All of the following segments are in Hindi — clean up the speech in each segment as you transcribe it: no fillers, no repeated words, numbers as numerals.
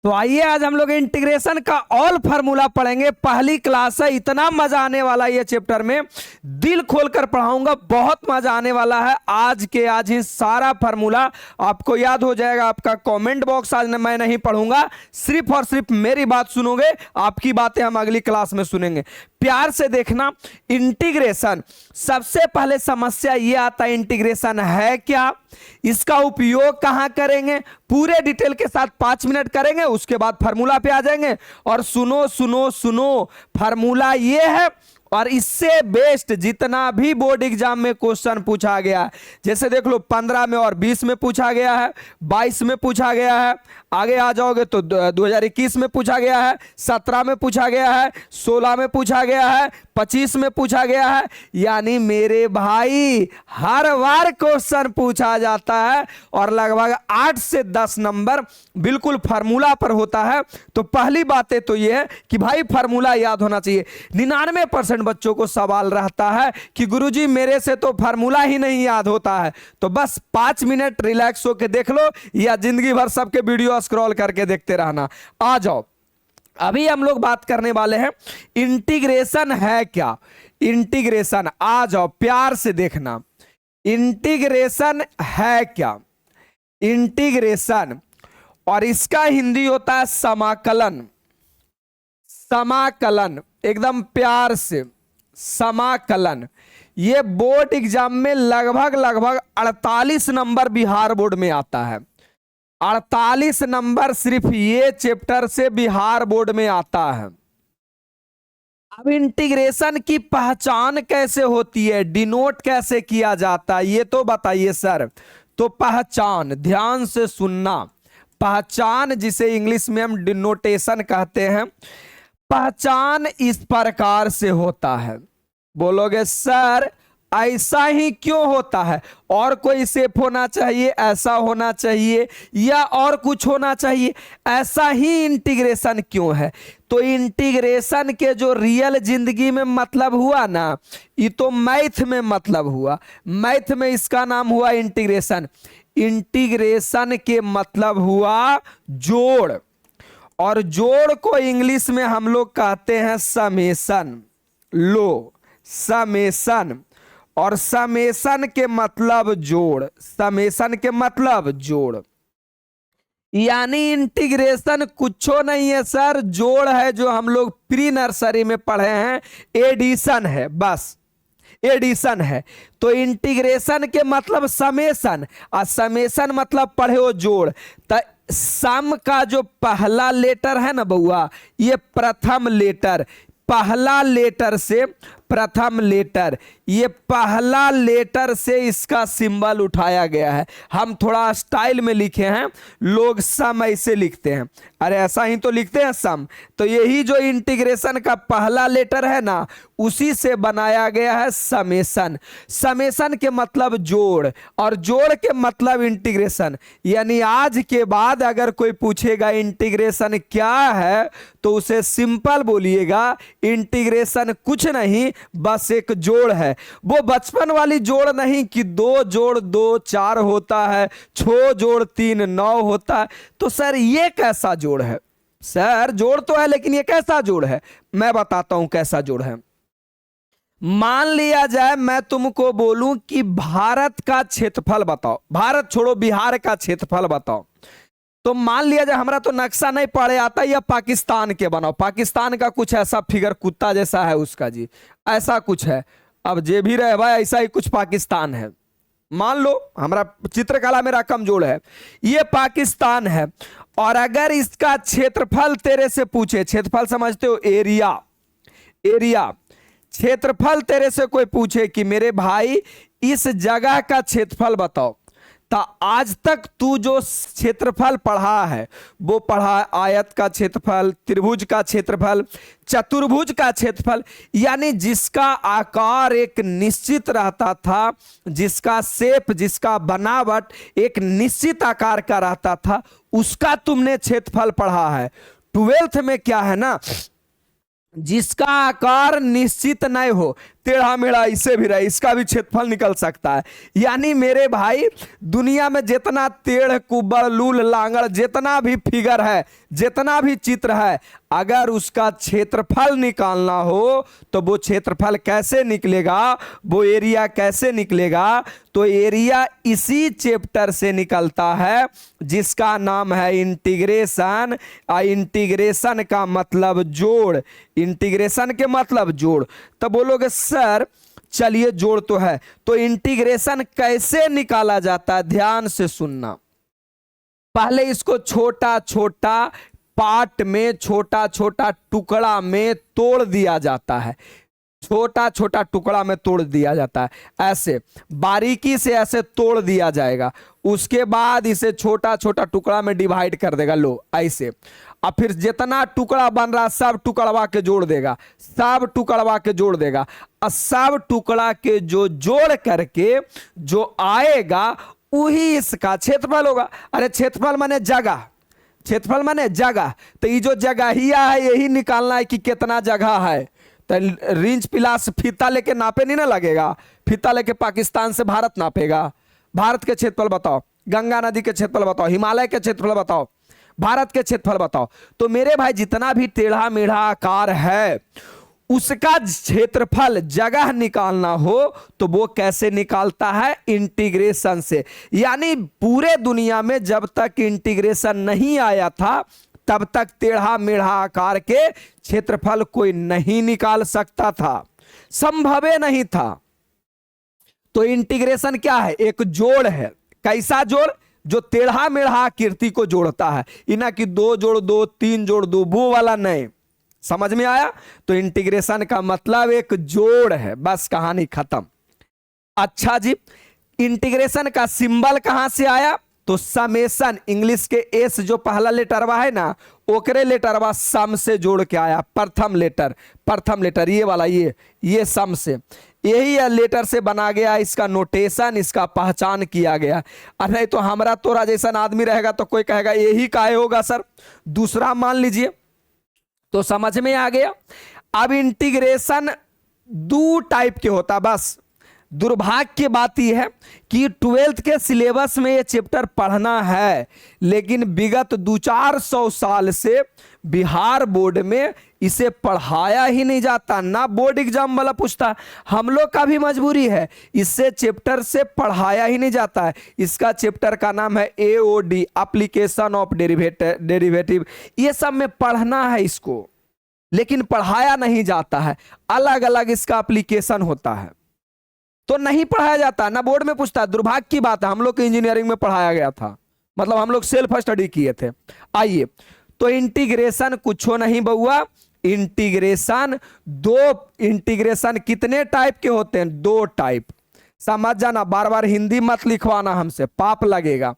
तो आइए आज हम लोग इंटीग्रेशन का ऑल फार्मूला पढ़ेंगे। पहली क्लास है, इतना मजा आने वाला है ये चैप्टर में, दिल खोलकर पढ़ाऊंगा, बहुत मजा आने वाला है। आज के आज ही सारा फार्मूला आपको याद हो जाएगा। आपका कमेंट बॉक्स आज मैं नहीं पढ़ूंगा, सिर्फ और सिर्फ मेरी बात सुनोगे, आपकी बातें हम अगली क्लास में सुनेंगे। प्यार से देखना। इंटीग्रेशन, सबसे पहले समस्या ये आता है इंटीग्रेशन है क्या, इसका उपयोग कहां करेंगे, पूरे डिटेल के साथ 5 मिनट करेंगे, उसके बाद फार्मूला पे आ जाएंगे। और सुनो सुनो सुनो, फार्मूला ये है और इससे बेस्ट जितना भी बोर्ड एग्जाम में क्वेश्चन पूछा गया, जैसे देख लो 15 में और 20 में पूछा गया है, 22 में पूछा गया है, आगे आ जाओगे तो 2021 में पूछा गया है, 17 में पूछा गया है, 16 में पूछा गया है, 25 में पूछा गया है। यानी मेरे भाई हर बार क्वेश्चन पूछा जाता है और लगभग 8 से 10 नंबर बिल्कुल फार्मूला पर होता है। तो पहली बात तो यह है कि भाई फार्मूला याद होना चाहिए। 99% बच्चों को सवाल रहता है कि गुरुजी मेरे से तो फार्मूला ही नहीं याद होता है। तो बस 5 मिनट रिलैक्स होकर देख लो या जिंदगी भर सबके वीडियो स्क्रॉल करके देखते रहना। आ जाओ, अभी हम लोग बात करने वाले हैं इंटीग्रेशन है क्या। इंटीग्रेशन, आ जाओ प्यार से देखना, इंटीग्रेशन है क्या। इंटीग्रेशन और इसका हिंदी होता है समाकलन। समाकलन, एकदम प्यार से, समाकलन। ये बोर्ड एग्जाम में लगभग 48 नंबर बिहार बोर्ड में आता है। 48 नंबर सिर्फ ये चैप्टर से बिहार बोर्ड में आता है। अब इंटीग्रेशन की पहचान कैसे होती है, डिनोट कैसे किया जाता है, ये तो बताइए सर। तो पहचान, ध्यान से सुनना, पहचान जिसे इंग्लिश में हम डिनोटेशन कहते हैं, पहचान इस प्रकार से होता है। बोलोगे सर ऐसा ही क्यों होता है, और कोई शेप होना चाहिए, ऐसा होना चाहिए, या और कुछ होना चाहिए, ऐसा ही इंटीग्रेशन क्यों है। तो इंटीग्रेशन के जो रियल जिंदगी में मतलब हुआ ना, ये तो मैथ में मतलब हुआ। मैथ में इसका नाम हुआ इंटीग्रेशन। इंटीग्रेशन के मतलब हुआ जोड़, और जोड़ को इंग्लिश में हम लोग कहते हैं समेशन। लो, समेशन, और समेशन के मतलब जोड़, समेशन के मतलब जोड़। यानी इंटीग्रेशन कुछो नहीं है सर, जोड़ है, जो हम लोग प्री नर्सरी में पढ़े हैं, एडिशन है, बस एडिशन है। तो इंटीग्रेशन के मतलब समेशन, और समेशन मतलब पढ़े हो जोड़। तो सम का जो पहला लेटर है ना बउआ, ये प्रथम लेटर, पहला लेटर से प्रथम लेटर, ये पहला लेटर से इसका सिंबल उठाया गया है। हम थोड़ा स्टाइल में लिखे हैं, लोग सम ऐसे लिखते हैं, अरे ऐसा ही तो लिखते हैं सम। तो यही जो इंटीग्रेशन का पहला लेटर है ना, उसी से बनाया गया है समेशन। समेशन के मतलब जोड़, और जोड़ के मतलब इंटीग्रेशन। यानी आज के बाद अगर कोई पूछेगा इंटीग्रेशन क्या है, तो उसे सिंपल बोलिएगा इंटीग्रेशन कुछ नहीं, बस एक जोड़ है। वो बचपन वाली जोड़ नहीं कि 2 जोड़ 2 4 होता है, 6 जोड़ 3 9 होता है। तो सर ये कैसा जोड़ है? सर जोड़ तो है, लेकिन ये कैसा जोड़ है? मैं बताता हूं कैसा जोड़ है। मान लिया जाए मैं तुमको बोलूं कि भारत का क्षेत्रफल बताओ, भारत छोड़ो बिहार का क्षेत्रफल बताओ। तो मान लिया जाए, हमारा तो नक्शा नहीं पढ़े आता, या पाकिस्तान के बनाओ, पाकिस्तान का कुछ ऐसा फिगर कुत्ता जैसा है उसका जी, ऐसा कुछ है। अब जे भी रहे भाई, ऐसा ही कुछ पाकिस्तान है, मान लो हमारा चित्रकला मेरा कमजोर है, ये पाकिस्तान है। और अगर इसका क्षेत्रफल तेरे से पूछे, क्षेत्रफल समझते हो, एरिया, एरिया, क्षेत्रफल तेरे से कोई पूछे कि मेरे भाई इस जगह का क्षेत्रफल बताओ, तो आज तक तू जो क्षेत्रफल पढ़ा है वो पढ़ा आयत का क्षेत्रफल, त्रिभुज का क्षेत्रफल, चतुर्भुज का क्षेत्रफल। यानी जिसका आकार एक निश्चित रहता था, जिसका शेप, जिसका बनावट एक निश्चित आकार का रहता था, उसका तुमने क्षेत्रफल पढ़ा है। 12th में क्या है ना, जिसका आकार निश्चित नहीं हो, टेढ़ा मेढ़ा इसे भी रहे, इसका भी क्षेत्रफल निकल सकता है। यानी मेरे भाई दुनिया में जितना टेढ़ कुबड़ लूल लांगड़ जितना भी फिगर है, जितना भी चित्र है, अगर उसका क्षेत्रफल निकालना हो तो वो क्षेत्रफल कैसे निकलेगा, वो एरिया कैसे निकलेगा? तो एरिया इसी चैप्टर से निकलता है जिसका नाम है इंटीग्रेशन। इंटीग्रेशन का मतलब जोड़, इंटीग्रेशन के मतलब जोड़। तब बोलोगे सर चलिए जोड़ तो है, तो इंटीग्रेशन कैसे निकाला जाता है? ध्यान से सुनना। पहले इसको छोटा छोटा पार्ट में, छोटा छोटा टुकड़ा में तोड़ दिया जाता है, छोटा छोटा टुकड़ा में तोड़ दिया जाता है। ऐसे बारीकी से ऐसे तोड़ दिया जाएगा, उसके बाद इसे छोटा छोटा टुकड़ा में डिवाइड कर देगा। लो ऐसे, अब फिर जितना टुकड़ा बन रहा सब टुकड़वा के जोड़ देगा, सब टुकड़वा के जोड़ देगा, और सब टुकड़ा के जो जोड़ करके जो आएगा वही इसका क्षेत्रफल होगा। अरे क्षेत्रफल माने जगह, क्षेत्रफल माने जगह, तो ये जो जगहिया है यही निकालना है कि कितना जगह है। तो रिंच पिलास फीता लेके नापे नहीं ना लगेगा, फीता लेके पाकिस्तान से भारत नापेगा। भारत के क्षेत्रफल बताओ, गंगा नदी के क्षेत्रफल बताओ, हिमालय के क्षेत्रफल बताओ, भारत के क्षेत्रफल बताओ। तो मेरे भाई जितना भी टेढ़ा मेढ़ा आकार है उसका क्षेत्रफल जगह निकालना हो तो वो कैसे निकालता है? इंटीग्रेशन से। यानी पूरे दुनिया में जब तक इंटीग्रेशन नहीं आया था तब तक टेढ़ा मेढ़ा आकार के क्षेत्रफल कोई नहीं निकाल सकता था, संभव नहीं था। तो इंटीग्रेशन क्या है? एक जोड़ है। कैसा जोड़? जो टेढ़ा मेढ़ा आकृति को जोड़ता है, इना कि 2 जोड़ 2, 3 जोड़ 2, वो वाला नहीं। समझ में आया? तो इंटीग्रेशन का मतलब एक जोड़ है, बस कहानी खत्म। अच्छा जी, इंटीग्रेशन का सिंबल कहां से आया? तो समेशन, इंग्लिश के एस जो पहला लेटरवा है ना, ओकरे लेटरवा सम से जोड़ के आया। प्रथम लेटर, प्रथम लेटर ये वाला, ये सम से, यही लेटर से बना गया, इसका नोटेशन, इसका पहचान किया गया। और नहीं तो हमारा तोरा जैसा आदमी रहेगा तो कोई कहेगा यही काहे होगा सर, दूसरा मान लीजिए। तो समझ में आ गया। अब इंटीग्रेशन 2 टाइप के होता। बस दुर्भाग्य की बात यह है कि 12th के सिलेबस में ये चैप्टर पढ़ना है, लेकिन विगत 200-400 साल से बिहार बोर्ड में इसे पढ़ाया ही नहीं जाता, ना बोर्ड एग्जाम वाला पूछता। हम लोग का भी मजबूरी है, इससे चैप्टर से पढ़ाया ही नहीं जाता है। इसका चैप्टर का नाम है AOD, एप्लीकेशन ऑफ डेरिवेटिव। ये सब में पढ़ना है इसको, लेकिन पढ़ाया नहीं जाता है। अलग अलग इसका एप्लीकेशन होता है तो नहीं पढ़ाया जाता, ना बोर्ड में पूछता। दुर्भाग्य की बात है, हम लोग को इंजीनियरिंग में पढ़ाया गया था, मतलब हम लोग सेल्फ स्टडी किए थे। आइए, तो इंटीग्रेशन कुछ नहीं बउआ, इंटीग्रेशन 2, इंटीग्रेशन कितने टाइप के होते हैं? 2 टाइप। समझ जाना, बार बार हिंदी मत लिखवाना हमसे, पाप लगेगा।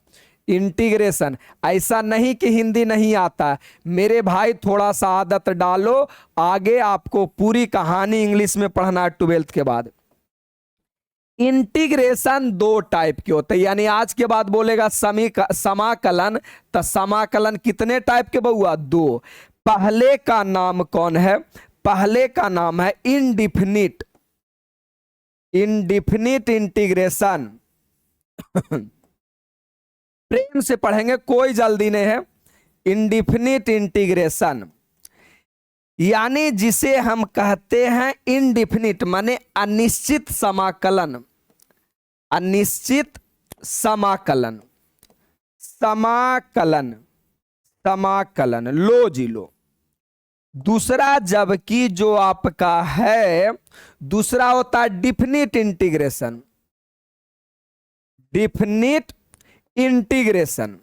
इंटीग्रेशन, ऐसा नहीं कि हिंदी नहीं आता मेरे भाई, थोड़ा सा आदत डालो, आगे आपको पूरी कहानी इंग्लिश में पढ़ना है 12th के बाद। इंटीग्रेशन 2 टाइप के होते हैं, यानी आज के बाद बोलेगा समाकलन, तो समाकलन कितने टाइप के बउआ? 2। पहले का नाम कौन है? पहले का नाम है इंडिफिनिट, इंडिफिनिट इंटीग्रेशन। प्रेम से पढ़ेंगे, कोई जल्दी नहीं है। इंडिफिनिट इंटीग्रेशन यानी जिसे हम कहते हैं इंडिफिनिट, माने अनिश्चित समाकलन, अनिश्चित समाकलन, समाकलन, समाकलन। लो जी लो। दूसरा जबकि जो आपका है, दूसरा होता है definite integration, definite integration,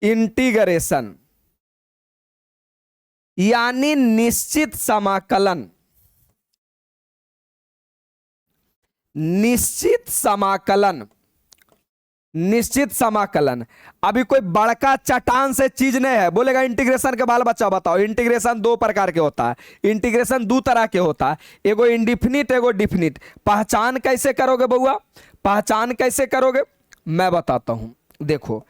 integration यानी निश्चित समाकलन, निश्चित समाकलन, निश्चित समाकलन। अभी कोई बड़का चट्टान से चीज नहीं है, बोलेगा इंटीग्रेशन के बाल बच्चा बताओ। इंटीग्रेशन 2 प्रकार के होता है, इंटीग्रेशन 2 तरह के होता है, एगो इंडिफिनिट, एगो डिफिनिट। पहचान कैसे करोगे बउआ? पहचान कैसे करोगे मैं बताता हूं। देखो,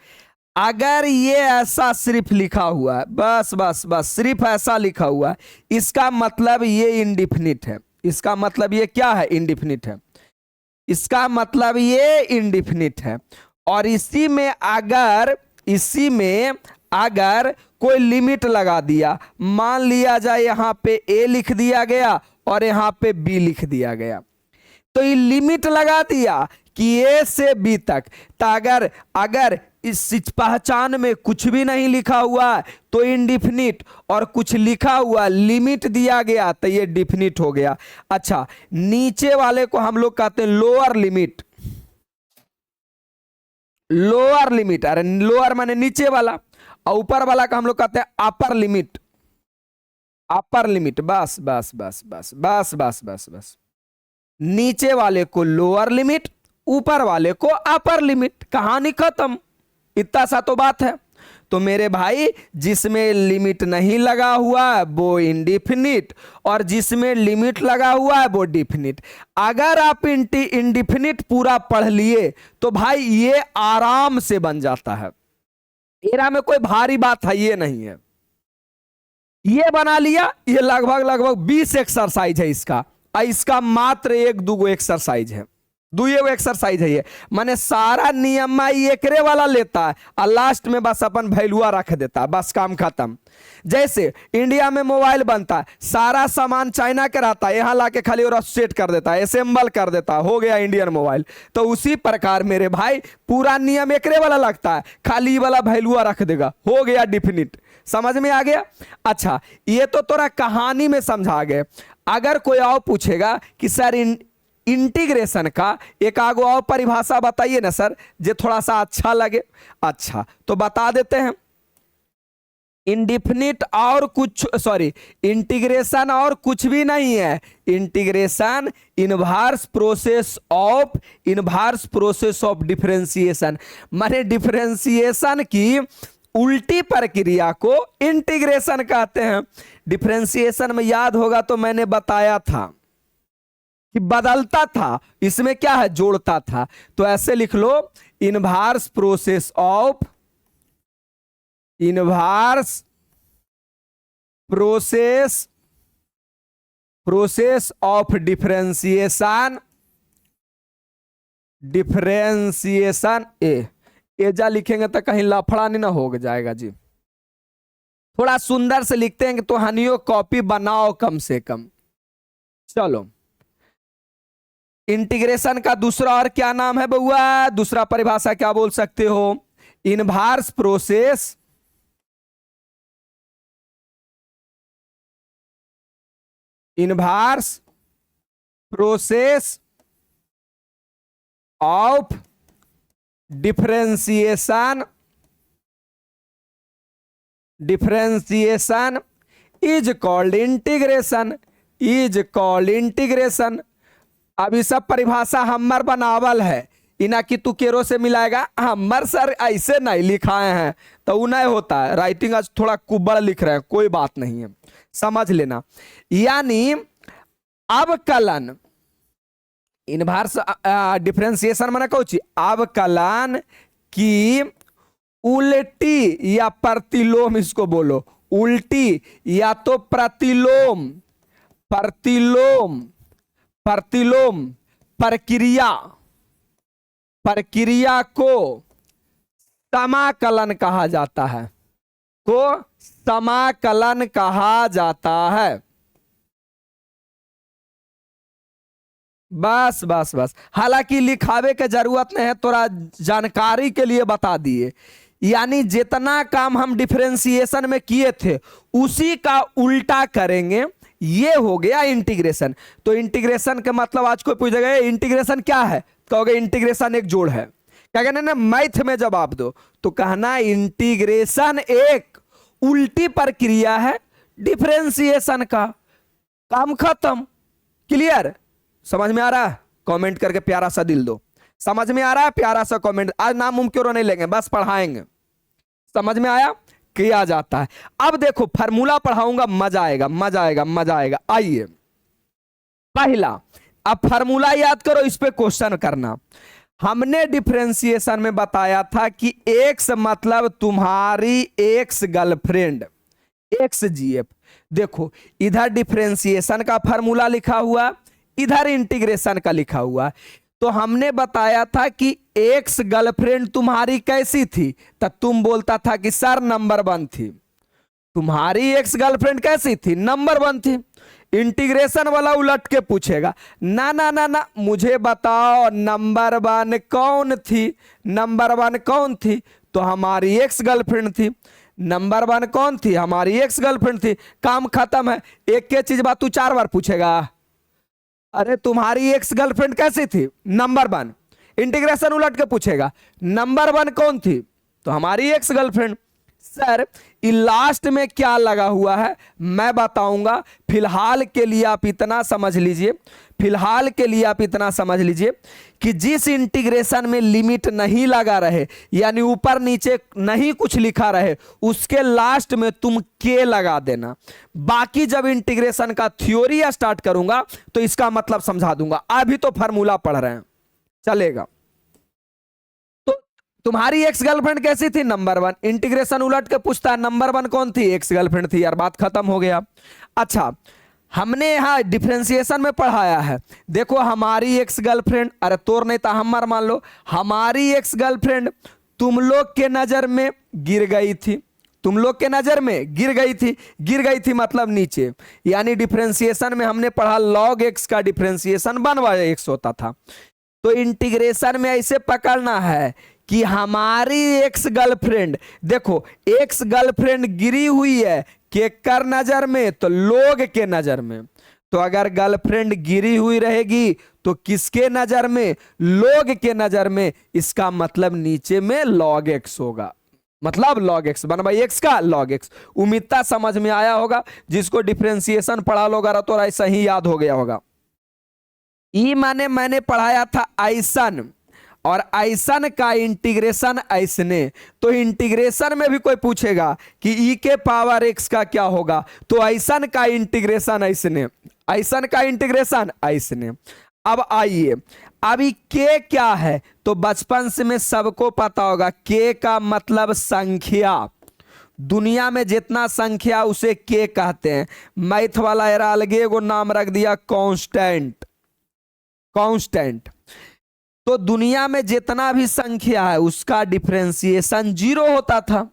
अगर ये ऐसा सिर्फ लिखा हुआ है, बस बस बस सिर्फ ऐसा लिखा हुआ है, इसका मतलब ये इंडिफिनिट है, इसका मतलब ये क्या है, इंडिफिनिट है। इसका मतलब ये इंडिफिनिट है। और इसी में अगर कोई लिमिट लगा दिया, मान लिया जाए यहां पे ए लिख दिया गया और यहां पे बी लिख दिया गया, तो ये लिमिट लगा दिया कि ए से बी तक, तो अगर इस पहचान में कुछ भी नहीं लिखा हुआ तो इंडिफिनिट, और कुछ लिखा हुआ लिमिट दिया गया तो ये डिफिनिट हो गया। अच्छा, नीचे वाले को हम लोग कहते हैं लोअर लिमिट। लोअर लिमिट, अरे लोअर माने नीचे वाला, और ऊपर वाला का हम लोग कहते हैं अपर लिमिट। अपर लिमिट, बस बस बस बस बस बस बस बस। नीचे वाले को लोअर लिमिट, ऊपर वाले को अपर लिमिट, कहानी खत्म। इतना सा तो बात है। तो मेरे भाई, जिसमें लिमिट नहीं लगा हुआ है वो इंडिफिनिट, और जिसमें लिमिट लगा हुआ है वो डिफिनिट। अगर आप इंडिफिनिट पूरा पढ़ लिए तो भाई ये आराम से बन जाता है। एरा में कोई भारी बात है ये नहीं है। ये बना लिया, ये लगभग 20 एक्सरसाइज है इसका, और इसका मात्र 1-2 एक्सरसाइज है, 2 एक्सरसाइज है ये। माने सारा नियम एकरे वाला लेता है और लास्ट में बस अपन वैल्यूआ रख देता है, बस काम खत्म। जैसे इंडिया में मोबाइल बनता है, सारा सामान चाइना के रहता है, यहाँ लाके खाली और सेट कर देता है, असेंबल कर देता है, हो गया इंडियन मोबाइल। तो उसी प्रकार मेरे भाई पूरा नियम एकरे वाला लगता है, खाली वाला वैल्यूआ रख देगा, हो गया डिफिनिट। समझ में आ गया? अच्छा, ये तो तोरा कहानी में समझा गए। अगर कोई और पूछेगा कि सर इंटीग्रेशन का एक आगो और परिभाषा बताइए ना सर, जो थोड़ा सा अच्छा लगे। अच्छा, तो बता देते हैं। इंडिफिनिट और कुछ, सॉरी, इंटीग्रेशन और कुछ भी नहीं है। Integration inverse process of differentiation, माने डिफरेंशिएशन की उल्टी प्रक्रिया को इंटीग्रेशन कहते हैं। डिफरेंशिएशन में याद होगा तो मैंने बताया था कि बदलता था, इसमें क्या है, जोड़ता था। तो ऐसे लिख लो, इनवर्स प्रोसेस ऑफ डिफरेंशिएशन एजा लिखेंगे तो कहीं लफड़ा नहीं ना हो जाएगा जी। थोड़ा सुंदर से लिखते हैं कि तो हनियो कॉपी बनाओ कम से कम। चलो, इंटीग्रेशन का दूसरा और क्या नाम है बउआ? दूसरा परिभाषा क्या बोल सकते हो? Inverse process of differentiation is called integration. अब ये सब परिभाषा हमर बनावल है, इना की तू केरो से मिलाएगा। हमर सर ऐसे नहीं लिखाए हैं तो वो नहीं होता है। राइटिंग आज थोड़ा कुबड़ लिख रहे हैं, कोई बात नहीं है, समझ लेना। यानी अवकलन, इनवर्स डिफरेंशिएशन माने कौन चीज? अवकलन की उल्टी या प्रतिलोम, इसको बोलो उल्टी या तो प्रतिलोम प्रक्रिया को समाकलन कहा जाता है। बस बस बस, हालांकि लिखावे के जरूरत नहीं है, थोड़ा जानकारी के लिए बता दिए। यानी जितना काम हम डिफरेंशिएशन में किए थे उसी का उल्टा करेंगे, ये हो गया इंटीग्रेशन। तो इंटीग्रेशन का मतलब आज कोई पूछेगा इंटीग्रेशन क्या है, कहोगे इंटीग्रेशन एक जोड़ है। क्या कहना ना, मैथ में जवाब दो तो कहना इंटीग्रेशन एक उल्टी प्रक्रिया है डिफरेंशिएशन का, काम खत्म। क्लियर? समझ में आ रहा है? कमेंट करके प्यारा सा दिल दो। समझ में आ रहा है? प्यारा सा कमेंट। आज नाम मुमकिन नहीं लेंगे, बस पढ़ाएंगे। समझ में आया? किया जाता है। अब देखो फार्मूला पढ़ाऊंगा, मजा आएगा। आइए पहला, अब फार्मूला याद करो, इस पे क्वेश्चन करना। हमने डिफरेंशिएशन में बताया था कि एक्स मतलब तुम्हारी एक्स गर्लफ्रेंड, एक्स जी एफ। देखो इधर डिफरेंशिएशन का फॉर्मूला लिखा हुआ, इधर इंटीग्रेशन का लिखा हुआ। तो हमने बताया था कि एक्स गर्लफ्रेंड तुम्हारी कैसी थी, तो तुम बोलता था कि सर नंबर 1 थी। तुम्हारी एक्स गर्लफ्रेंड कैसी थी, नंबर 1 थी। इंटीग्रेशन वाला उलट के पूछेगा, ना ना ना ना, मुझे बताओ नंबर 1 कौन थी, नंबर 1 कौन थी, तो हमारी एक्स गर्लफ्रेंड थी। नंबर 1 कौन थी, हमारी एक्स गर्लफ्रेंड थी, काम खत्म है। एक के चीज बात तू 4 बार पूछेगा। अरे तुम्हारी एक्स गर्लफ्रेंड कैसी थी, नंबर 1। इंटीग्रेशन उलट के पूछेगा, नंबर 1 कौन थी, तो हमारी एक्स गर्लफ्रेंड। सर ये लास्ट में क्या लगा हुआ है मैं बताऊंगा, फिलहाल के लिए आप इतना समझ लीजिए, फिलहाल के लिए आप इतना समझ लीजिए कि जिस इंटीग्रेशन में लिमिट नहीं लगा रहे, यानी ऊपर नीचे नहीं कुछ लिखा रहे, उसके लास्ट में तुम के लगा देना। बाकी जब इंटीग्रेशन का थ्योरी स्टार्ट करूंगा तो इसका मतलब समझा दूंगा, अभी तो फार्मूला पढ़ रहे हैं, चलेगा। तुम्हारी एक्स गर्लफ्रेंड कैसी थी, नंबर 1। इंटीग्रेशन उलट के पूछता है नंबर 1 कौन थी, एक्स गर्लफ्रेंड थी, यार बात खत्म हो गया। अच्छा हमने यहां डिफरेंशिएशन में पढ़ाया है, देखो हमारी एक्स गर्लफ्रेंड, अरे तोर नहीं था हमार मान लो, हमारी एक्स गर्लफ्रेंड तुम लोग के नजर में गिर गई थी, तुम लोग के नजर में गिर गई थी, गिर गई थी मतलब नीचे, यानी डिफरेंशिएशन में हमने पढ़ा log x का डिफरेंशिएशन 1/x होता था। तो इंटीग्रेशन में ऐसे पकड़ना है कि हमारी एक्स गर्लफ्रेंड, देखो एक्स गर्लफ्रेंड गिरी हुई है केकर नजर में, तो लोग के नजर में। तो अगर गर्लफ्रेंड गिरी हुई रहेगी तो किसके नजर में, लोग के नजर में, इसका मतलब नीचे में log x होगा, मतलब log x 1/x का log x। उम्मीदता समझ में आया होगा, जिसको डिफरेंशिएशन पढ़ा लोगा तो ऐसा ही याद हो गया होगा। ई माने मैंने पढ़ाया था ऐसन, और ऐसन का इंटीग्रेशन ऐसने। तो इंटीग्रेशन में भी कोई पूछेगा कि ई के पावर एक्स का क्या होगा, तो ऐसन का इंटीग्रेशन ऐसने, ऐसन का इंटीग्रेशन ऐसने। अब आइए, अभी के क्या है, तो बचपन से में सबको पता होगा के का मतलब संख्या, दुनिया में जितना संख्या उसे के कहते हैं। मैथ वाला एरा अलगे एगो नाम रख दिया कांस्टेंट, कांस्टेंट। तो दुनिया में जितना भी संख्या है उसका डिफरेंशिएशन 0 होता था।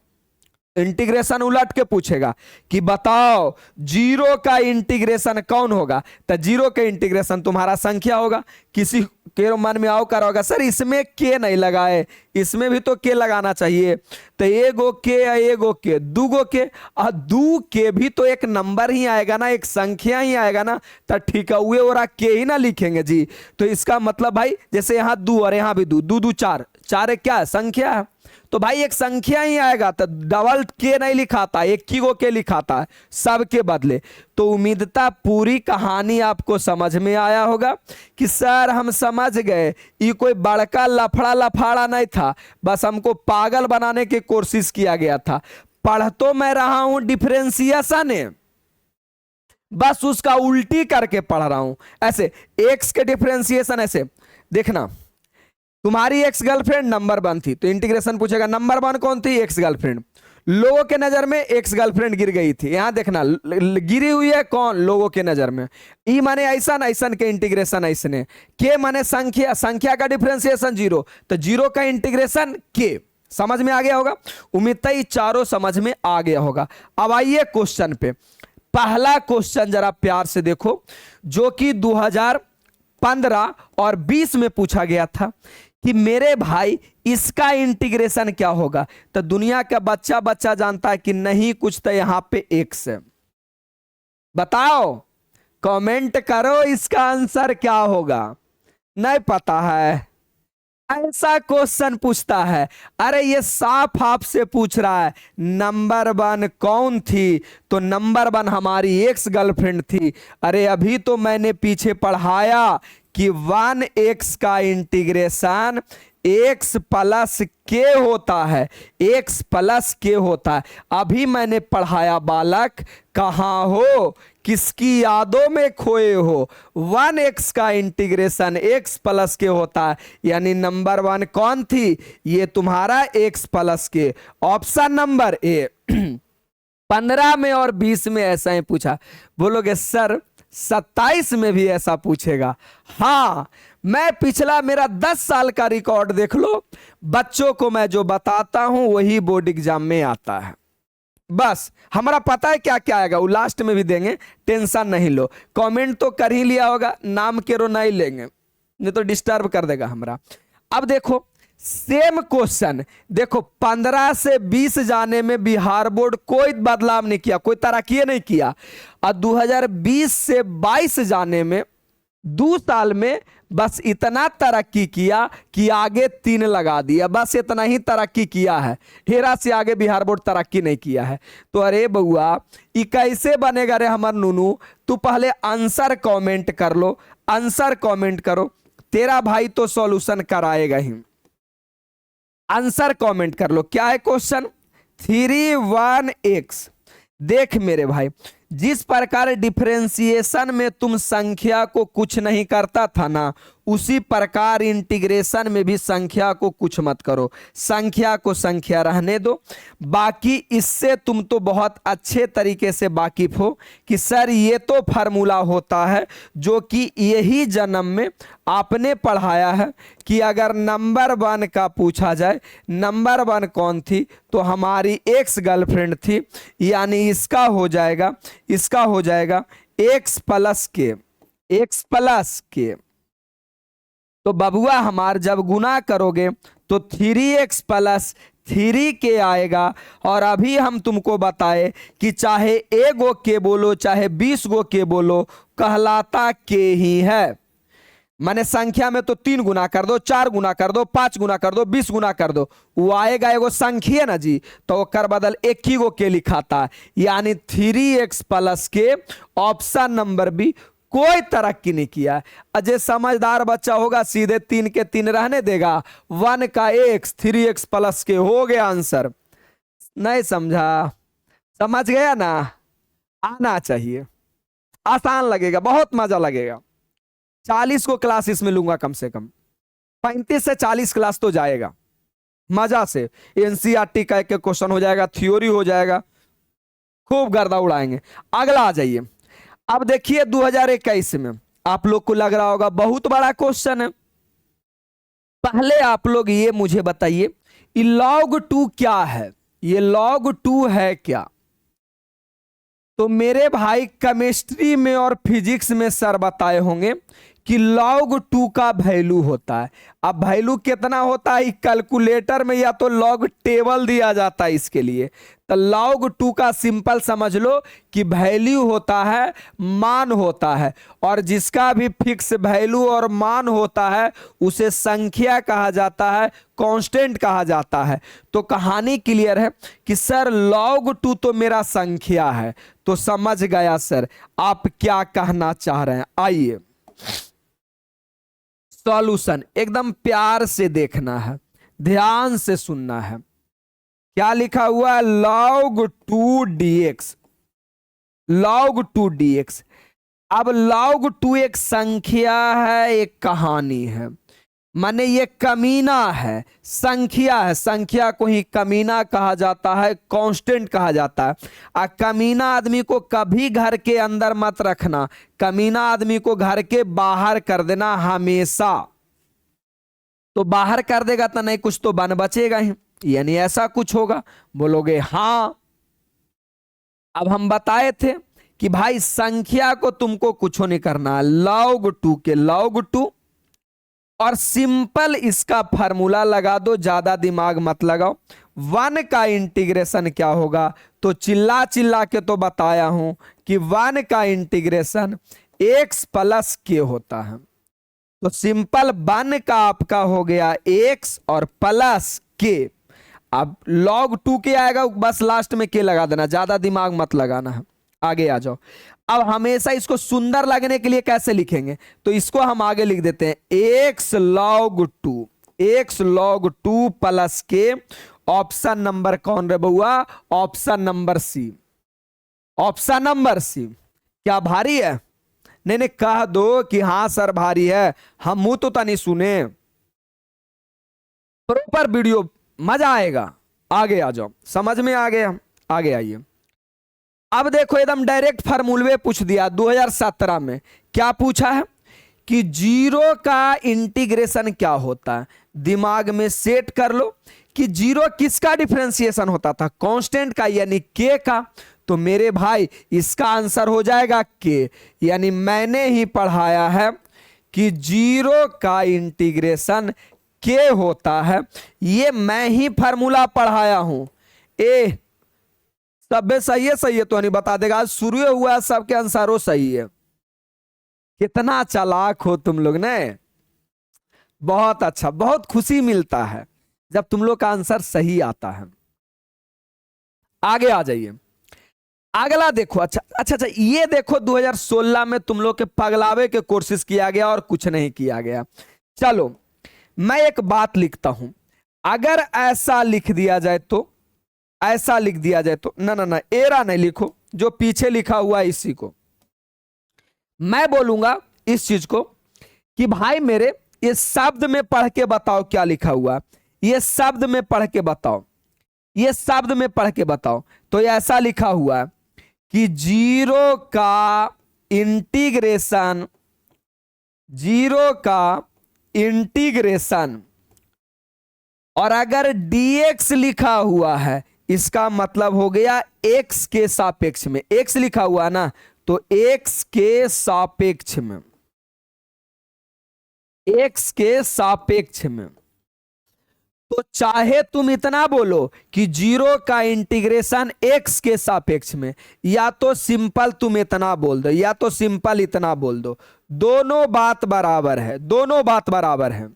इंटीग्रेशन उलट के पूछेगा कि बताओ 0 का इंटीग्रेशन कौन होगा, तो 0 का इंटीग्रेशन तुम्हारा संख्या होगा। किसी के मन में आओ कर होगा सर इसमें के नहीं लगाए, इसमें भी तो के लगाना चाहिए, तो एगो के दूगो के, और दू के भी तो एक नंबर ही आएगा ना, एक संख्या ही आएगा ना, तो ठीक है वे और के ही ना लिखेंगे जी। तो इसका मतलब भाई जैसे यहाँ 2 और यहाँ भी 2, 2 2 4, 4 एक क्या है, संख्या है, तो भाई एक संख्या ही आएगा, तो डबल के नहीं लिखाता, एक ही गो के लिखाता है सब के बदले। तो उम्मीदता पूरी कहानी आपको समझ में आया होगा कि सर हम समझ गए ये कोई बड़का लफड़ा नहीं था, बस हमको पागल बनाने की कोशिश किया गया था। पढ़ तो मैं रहा हूं डिफरेंशिएशन है, बस उसका उल्टी करके पढ़ रहा हूं। ऐसे एक्स के डिफरेंशिएशन ऐसे देखना, तुम्हारी एक्स गर्लफ्रेंड नंबर 1 थी, तो इंटीग्रेशन पूछेगा नंबर 1 कौन थी, एक्स गर्लफ्रेंड। लोगों के नजर में एक्स गर्लफ्रेंड गिर गई थी, यहां देखना गिरी हुई है कौन, लोगों के नजर में। ई माने ऐसा ऐसा के इंटीग्रेशन ऐसने, के माने संख्या, संख्या का डिफरेंशिएशन 0, तो 0 का इंटीग्रेशन के। समझ में आ गया होगा, उम्मीद है ये चारों समझ में आ गया होगा। अब आइए क्वेश्चन पे, पहला क्वेश्चन जरा प्यार से देखो, जो कि 2015 और 20 में पूछा गया था कि मेरे भाई इसका इंटीग्रेशन क्या होगा। तो दुनिया का बच्चा बच्चा जानता है कि नहीं कुछ तो यहां पे एक्स है, बताओ कमेंट करो इसका आंसर क्या होगा। नहीं पता है, ऐसा क्वेश्चन पूछता है, अरे ये साफ आपसे पूछ रहा है नंबर 1 कौन थी, तो नंबर 1 हमारी एक्स गर्लफ्रेंड थी। अरे अभी तो मैंने पीछे पढ़ाया कि 1x का इंटीग्रेशन x प्लस के होता है, x प्लस के होता है। अभी मैंने पढ़ाया बालक, कहाँ हो, किसकी यादों में खोए हो। 1x का इंटीग्रेशन x प्लस के होता है, यानी नंबर 1 कौन थी, ये तुम्हारा x plus k. Option number A 15 में और 20 में ऐसा ही पूछा। बोलोगे सर 27 में भी ऐसा पूछेगा? हाँ, मैं पिछला मेरा 10 साल का रिकॉर्ड देख लो, बच्चों को मैं जो बताता हूं वही बोर्ड एग्जाम में आता है। बस हमारा पता है क्या क्या आएगा, वो लास्ट में भी देंगे, टेंशन नहीं लो। कमेंट तो कर ही लिया होगा, नाम के रो नहीं लेंगे, नहीं तो डिस्टर्ब कर देगा हमारा। अब देखो सेम क्वेश्चन, देखो 15 से 20 जाने में बिहार बोर्ड कोई बदलाव नहीं किया, कोई तरक्की नहीं किया, और 2020 से 22 जाने में 2 साल में बस इतना तरक्की किया कि आगे 3 लगा दिया, बस इतना ही तरक्की किया है, हेरा से आगे बिहार बोर्ड तरक्की नहीं किया है। तो अरे बउआ ये कैसे बनेगा रे हमर नूनू? तू पहले आंसर कमेंट कर लो, आंसर कमेंट करो, तेरा भाई तो सॉल्यूशन कराएगा ही। आंसर कमेंट कर लो, क्या है क्वेश्चन? 31x। देख मेरे भाई, जिस प्रकार डिफरेंशिएशन में तुम संख्या को कुछ नहीं करता था ना, उसी प्रकार इंटीग्रेशन में भी संख्या को कुछ मत करो, संख्या को संख्या रहने दो। बाकी इससे तुम तो बहुत अच्छे तरीके से वाकिफ हो कि सर ये तो फार्मूला होता है जो कि यही जन्म में आपने पढ़ाया है कि अगर नंबर 1 का पूछा जाए, नंबर 1 कौन थी? तो हमारी एक्स गर्लफ्रेंड थी, यानी इसका हो जाएगा, इसका हो जाएगा x प्लस के, x प्लस के। तो बबुआ हमार जब गुना करोगे तो 3x प्लस 3k आएगा। और अभी हम तुमको बताए कि चाहे 1 गो के बोलो चाहे 20 गो के बोलो, कहलाता के ही है। माने संख्या में तो 3 गुना कर दो, 4 गुना कर दो, 5 गुना कर दो, 20 गुना कर दो, वो आएगा एगो संख्या ना जी, तो कर बदल 1 ही गो के लिखाता है, यानी 3x plus k. Option number B, कोई तरक्की नहीं किया। अजय समझदार बच्चा होगा सीधे 3 के 3 रहने देगा, 1 का x, 3x प्लस के, हो गया आंसर। नहीं समझा? समझ गया ना? आना चाहिए, आसान लगेगा, बहुत मजा लगेगा। 40 को क्लास इसमें लूंगा, कम से कम 35 से 40 क्लास तो जाएगा मजा से। एनसीईआरटी का एक क्वेश्चन हो जाएगा, थ्योरी हो जाएगा, खूब गर्दा उड़ाएंगे। अगला आ जाइए। अब देखिए 2021 में आप लोग को लग रहा होगा बहुत बड़ा क्वेश्चन है। पहले आप लोग ये मुझे बताइए, ये log 2 क्या है? ये log 2 है क्या? तो मेरे भाई केमिस्ट्री में और फिजिक्स में सर बताए होंगे कि log 2 का वैल्यू होता है। अब वैल्यू कितना होता है कैलकुलेटर में, या तो log टेबल दिया जाता है इसके लिए। तो log 2 का सिंपल समझ लो कि वैल्यू होता है, मान होता है, और जिसका भी फिक्स वैल्यू और मान होता है उसे संख्या कहा जाता है, कांस्टेंट कहा जाता है। तो कहानी क्लियर है कि सर log 2 तो मेरा संख्या है। तो समझ गया सर आप क्या कहना चाह रहे हैं। आइए सॉल्यूशन एकदम प्यार से देखना है, ध्यान से सुनना है। क्या लिखा हुआ है? log 2 dx, log 2 dx। अब log 2 एक संख्या है, एक कहानी है, माने ये कमीना है, संख्या है, संख्या को ही कमीना कहा जाता है, कांस्टेंट कहा जाता है। आ कमीना आदमी को कभी घर के अंदर मत रखना, कमीना आदमी को घर के बाहर कर देना हमेशा। तो बाहर कर देगा तो नहीं कुछ तो बन बचेगा ही, यानी ऐसा कुछ होगा। बोलोगे हाँ। अब हम बताए थे कि भाई संख्या को तुमको कुछ नहीं करना, log 2 के log 2, और सिंपल इसका फार्मूला लगा दो, ज्यादा दिमाग मत लगाओ। 1 का इंटीग्रेशन क्या होगा? तो चिल्ला चिल्ला के तो बताया हूं कि 1 का इंटीग्रेशन x प्लस के होता है। तो सिंपल 1 का आपका हो गया x और प्लस के। अब log 2 के आएगा, बस लास्ट में के लगा देना, ज्यादा दिमाग मत लगाना है। आगे आ जाओ। अब हमेशा इसको सुंदर लगने के लिए कैसे लिखेंगे? तो इसको हम आगे लिख देते हैं x log 2, x log 2 plus k. Option number कौन रे बउआ? Option number C, option number C. क्या भारी है? नहीं नहीं कह दो कि हाँ सर भारी है, हम मुंह तो नहीं सुने। प्रॉपर वीडियो, मजा आएगा। आगे आ जाओ, समझ में आ गया? आगे आइए। अब देखो एकदम डायरेक्ट फार्मूले पूछ दिया 2017 में। क्या पूछा है कि जीरो का इंटीग्रेशन क्या होता है। दिमाग में सेट कर लो कि जीरो किसका डिफरेंशिएशन होता था, कांस्टेंट का यानी के का। तो मेरे भाई इसका आंसर हो जाएगा के, यानी मैंने ही पढ़ाया है कि जीरो का इंटीग्रेशन के होता है। ये मैं ही फार्मूला पढ़ाया हूं। ए सब सही है तो नहीं बता देगा, आज शुरू हुआ सबके आंसरों सही है। कितना चालाक हो तुम लोग ने, बहुत अच्छा, बहुत खुशी मिलता है जब तुम लोग का आंसर सही आता है। आगे आ जाइए, अगला देखो। अच्छा, ये देखो 2016 में तुम लोग के पगलावे के कोर्सेज किया गया और कुछ नहीं किया गया। चलो मैं एक बात लिखता हूं, अगर ऐसा लिख दिया जाए तो, ऐसा लिख दिया जाए तो, ना एरा नहीं लिखो, जो पीछे लिखा हुआ है इसी को मैं बोलूंगा इस चीज को कि भाई मेरे ये शब्द में पढ़ के बताओ क्या लिखा हुआ, ये शब्द में पढ़ के बताओ, ये शब्द में पढ़ के बताओ। तो ये ऐसा लिखा हुआ है कि जीरो का इंटीग्रेशन, जीरो का इंटीग्रेशन, और अगर dx लिखा हुआ है इसका मतलब हो गया x के सापेक्ष में, x लिखा हुआ ना तो x के सापेक्ष में, x के सापेक्ष में। तो चाहे तुम इतना बोलो कि जीरो का इंटीग्रेशन x के सापेक्ष में, या तो सिंपल तुम इतना बोल दो, या तो सिंपल इतना बोल दो, दोनों बात बराबर है, दोनों बात बराबर है।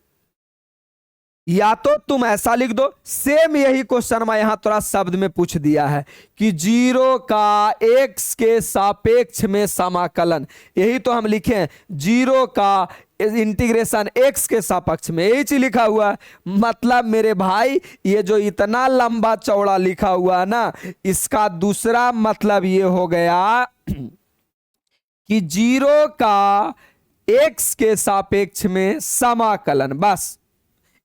या तो तुम ऐसा लिख दो, सेम यही क्वेश्चन मैं यहां थोड़ा शब्द में पूछ दिया है कि जीरो का x के सापेक्ष में समाकलन, यही तो हम लिखे हैं, जीरो का इंटीग्रेशन x के सापेक्ष में, यही चीज लिखा हुआ है। मतलब मेरे भाई ये जो इतना लंबा चौड़ा लिखा हुआ है ना, इसका दूसरा मतलब ये हो गया कि जीरो का x के सापेक्ष में समाकलन। बस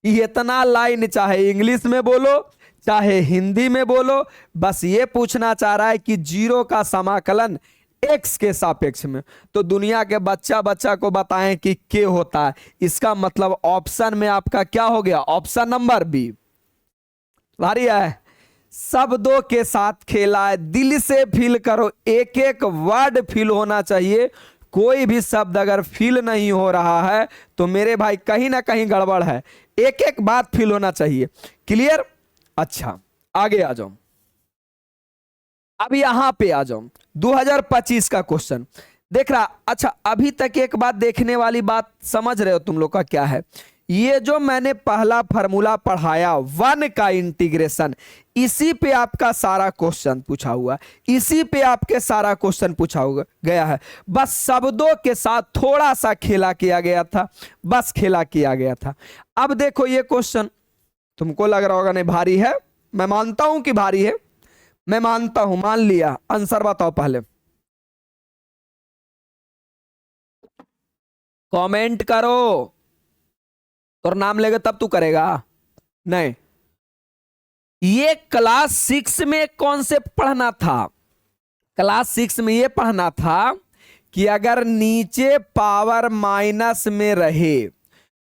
इतना लाइन चाहे इंग्लिश में बोलो चाहे हिंदी में बोलो, बस ये पूछना चाह रहा है कि जीरो का समाकलन x के सापेक्ष में। तो दुनिया के बच्चा को बताएं कि के होता है, इसका मतलब ऑप्शन में आपका क्या हो गया, ऑप्शन नंबर बी। भारी है, शब्दों के साथ खेला है, दिल से फील करो, एक एक वर्ड फील होना चाहिए। कोई भी शब्द अगर फील नहीं हो रहा है तो मेरे भाई कहीं ना कहीं गड़बड़ है, एक एक बात फील होना चाहिए। क्लियर? अच्छा आगे आ जाओ, अब यहां पे आ जाओ 2025 का क्वेश्चन देख रहा। अच्छा अभी तक एक बात देखने वाली बात समझ रहे हो तुम लोग का क्या है, ये जो मैंने पहला फार्मूला पढ़ाया वन का इंटीग्रेशन, इसी पे आपका सारा क्वेश्चन पूछा हुआ, इसी पे आपके सारा क्वेश्चन पूछा हुआ गया है। बस शब्दों के साथ थोड़ा सा खेला किया गया था, बस खेला किया गया था। अब देखो ये क्वेश्चन तुमको लग रहा होगा नहीं भारी है, मैं मानता हूं कि भारी है, मैं मानता हूं, मान लिया। आंसर बताओ पहले, कमेंट करो। और नाम लेगा तब तू करेगा नहीं। ये क्लास 6 में कॉन्सेप्ट पढ़ना था, क्लास 6 में ये पढ़ना था कि अगर नीचे पावर माइनस में रहे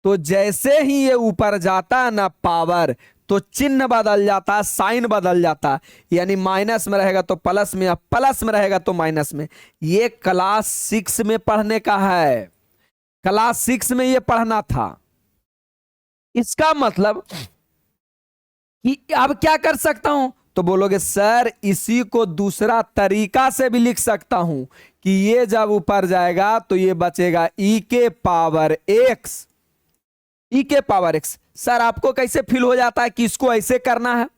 तो जैसे ही ये ऊपर जाता है ना पावर, तो चिन्ह बदल जाता है, साइन बदल जाता है, यानी माइनस में रहेगा तो प्लस में, या प्लस में रहेगा तो माइनस में। ये क्लास 6 में पढ़ने का है, क्लास 6 में ये पढ़ना था। इसका मतलब कि अब क्या कर सकता हूं, तो बोलोगे सर इसी को दूसरा तरीका से भी लिख सकता हूं कि ये जब ऊपर जाएगा तो ये बचेगा e के पावर x, e के पावर x। सर आपको कैसे फील हो जाता है कि इसको ऐसे करना है?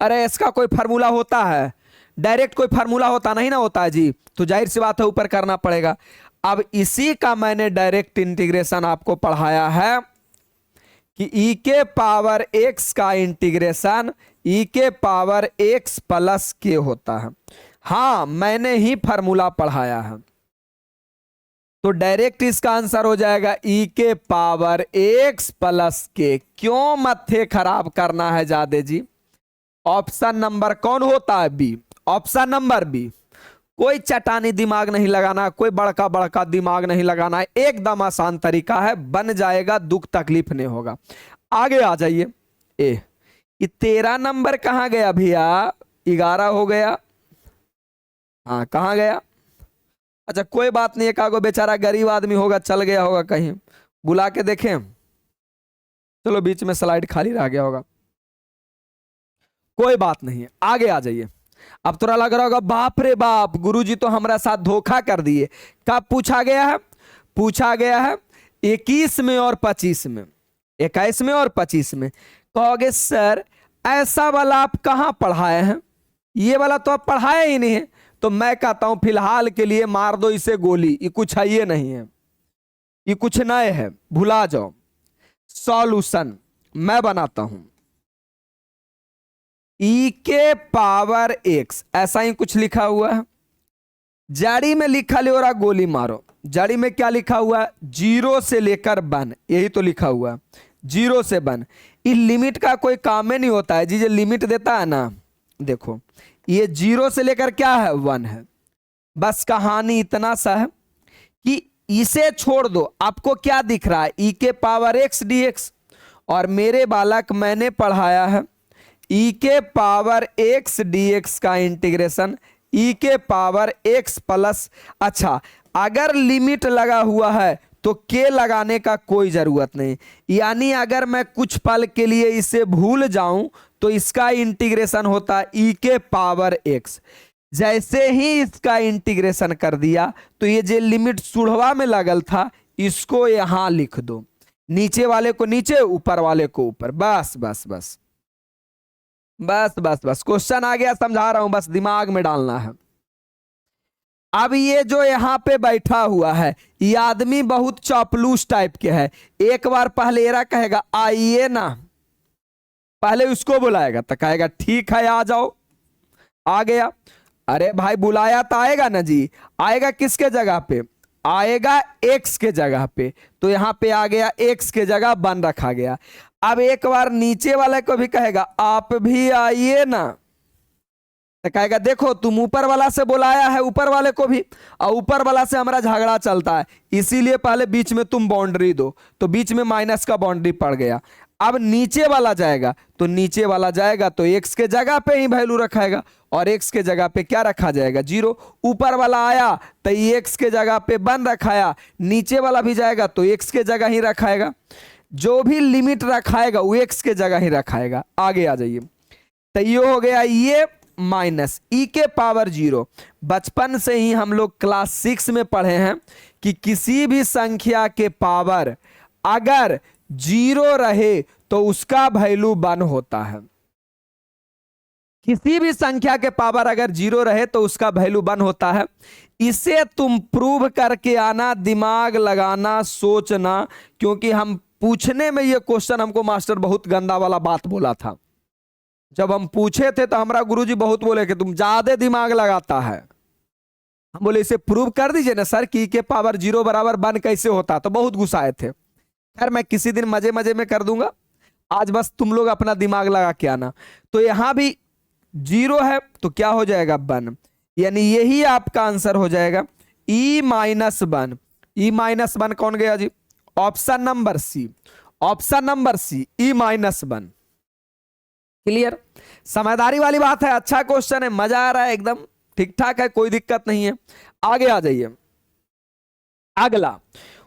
अरे इसका कोई फार्मूला होता है? डायरेक्ट कोई फार्मूला होता नहीं ना होता है जी, तो जाहिर सी बात है ऊपर करना पड़ेगा। अब इसी का मैंने डायरेक्ट इंटीग्रेशन आपको पढ़ाया है कि e के पावर x का इंटीग्रेशन e के पावर x प्लस k होता है। हाँ मैंने ही फार्मूला पढ़ाया है, तो डायरेक्ट इसका आंसर हो जाएगा e के पावर x प्लस k। क्यों मत्थे खराब करना है जादे जी? ऑप्शन नंबर कौन होता है? B, option number B. कोई चटानी दिमाग नहीं लगाना, कोई बड़का बड़का दिमाग नहीं लगाना है, एकदम आसान तरीका है, बन जाएगा, दुख तकलीफ नहीं होगा। आगे आ जाइए। ये 13 नंबर कहाँ गया भैया? 11 हो गया। हाँ कहाँ गया? अच्छा कोई बात नहीं, एकागो बेचारा गरीब आदमी होगा, चल गया होगा कहीं, बुला के देखें। चलो बीच में स्लाइड खाली रह गया होगा, कोई बात नहीं, आगे आ जाइए। अब थोड़ा लग रहा होगा बाप रे बाप, गुरुजी तो हमारा साथ धोखा कर दिए। कब पूछा गया है? पूछा गया है 21 में और 25 में, 21 में और 25 में। कहोगे सर ऐसा वाला आप कहां पढ़ाए हैं, ये वाला तो आप पढ़ाए ही नहीं है। तो मैं कहता हूं फिलहाल के लिए मार दो इसे गोली, ये कुछ है ये नहीं है, ये कुछ नए है, भुला जाओ। सॉल्यूशन मैं बनाता हूं, ई के पावर एक्स, ऐसा ही कुछ लिखा हुआ है। जाड़ी में लिखा ले और गोली मारो। जाड़ी में क्या लिखा हुआ है? 0 से लेकर 1, यही तो लिखा हुआ है, 0 से 1। इस लिमिट का कोई काम ही नहीं होता है जी, जो लिमिट देता है ना, देखो ये 0 से लेकर क्या है? 1 है। बस कहानी इतना सा है कि इसे छोड़ दो, आपको क्या दिख रहा है? ई के पावर एक्स डी एक्स। और मेरे बालक मैंने पढ़ाया है ई के पावर एक्स डी एक्स का इंटीग्रेशन ई के पावर एक्स प्लस। अच्छा अगर लिमिट लगा हुआ है तो के लगाने का कोई जरूरत नहीं, यानी अगर मैं कुछ पल के लिए इसे भूल जाऊं तो इसका इंटीग्रेशन होता है ई के पावर एक्स। जैसे ही इसका इंटीग्रेशन कर दिया तो ये जो लिमिट सुढ़वा में लगल था इसको यहां लिख दो, नीचे वाले को नीचे, ऊपर वाले को ऊपर। बस बस बस बस बस बस, क्वेश्चन आ गया, समझा रहा हूं, बस दिमाग में डालना है। अब ये जो यहां पे बैठा हुआ है ये आदमी बहुत चापलूस टाइप के है। एक बार पहलेरा कहेगा आइए ना, पहले उसको बुलाएगा तो कहेगा ठीक है आ जाओ, आ गया। अरे भाई बुलाया तो आएगा ना जी, आएगा किसके जगह पे? आएगा एक्स के जगह पे, तो यहां पे आ गया एक्स के जगह 1 रखा गया। अब एक बार नीचे वाले को भी कहेगा आप भी आइए ना, तो कहेगा देखो तुम ऊपर वाला से बुलाया है, ऊपर वाले को भी, और ऊपर वाला से हमारा झगड़ा चलता है, इसीलिए पहले बीच में तुम बाउंड्री दो, तो बीच में माइनस का बाउंड्री पड़ गया। अब नीचे वाला जाएगा तो नीचे वाला जाएगा तो एक्स के जगह पे ही वैल्यू रखाएगा, और एक्स के जगह पे क्या रखा जाएगा? 0। ऊपर वाला आया तो एक्स के जगह पे 1 रखाया, नीचे वाला भी जाएगा तो एक्स के जगह ही रखाएगा, जो भी लिमिट रखाएगा वो एक्स के जगह ही रखाएगा। आगे आ जाइए, तो ये हो गया ये माइनस ई के पावर 0। बचपन से ही हम लोग क्लास 6 में पढ़े हैं कि किसी भी संख्या के पावर अगर 0 रहे तो उसका वैल्यू 1 होता है। किसी भी संख्या के पावर अगर 0 रहे तो उसका वैल्यू 1 होता है। इसे तुम प्रूव करके आना, दिमाग लगाना, सोचना, क्योंकि हम पूछने में ये क्वेश्चन हमको मास्टर बहुत गंदा वाला बात बोला था। जब हम पूछे थे तो हमारा गुरुजी बहुत बोले कि तुम ज्यादा दिमाग लगाता है। हम बोले इसे प्रूव कर दीजिए ना सर कि के पावर 0 बराबर 1 कैसे होता, तो बहुत गुस्साए थे। खैर मैं किसी दिन मजे मजे में कर दूंगा, आज बस तुम लोग अपना दिमाग लगा के आना। तो यहां भी 0 है तो क्या हो जाएगा? 1, यानी यही आपका आंसर हो जाएगा ई माइनस 1। ई माइनस 1 कौन गया जी? Option number C, option number C E minus 1। Clear? समझदारी वाली बात है, अच्छा क्वेश्चन है, मजा आ रहा है, एकदम ठीक ठाक है, कोई दिक्कत नहीं है। आगे आ जाइए। अगला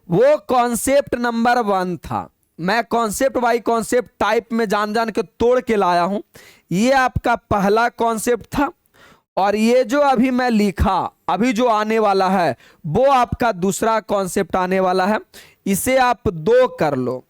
वो कॉन्सेप्ट नंबर 1 था, मैं कॉन्सेप्ट बाई कॉन्सेप्ट टाइप में जान जान के तोड़ के लाया हूं। ये आपका पहला कॉन्सेप्ट था, और ये जो अभी मैं लिखा, अभी जो आने वाला है वो आपका दूसरा कॉन्सेप्ट आने वाला है। इसे आप 2 कर लो,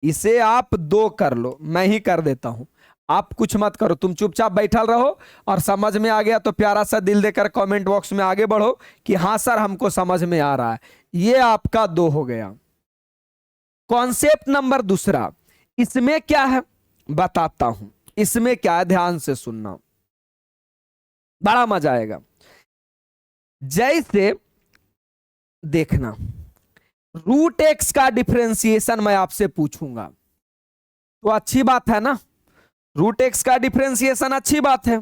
इसे आप 2 कर लो, मैं ही कर देता हूं, आप कुछ मत करो, तुम चुपचाप बैठल रहो, और समझ में आ गया तो प्यारा सा दिल देकर कमेंट बॉक्स में आगे बढ़ो कि हाँ सर हमको समझ में आ रहा है। ये आपका 2 हो गया। कॉन्सेप्ट नंबर दूसरा, इसमें क्या है बताता हूं, इसमें क्या है ध्यान से सुनना, बड़ा मजा आएगा। जैसे देखना, रूट एक्स का डिफरेंशिएशन मैं आपसे पूछूंगा तो अच्छी बात है ना, रूट एक्स का डिफरेंशिएशन अच्छी बात है।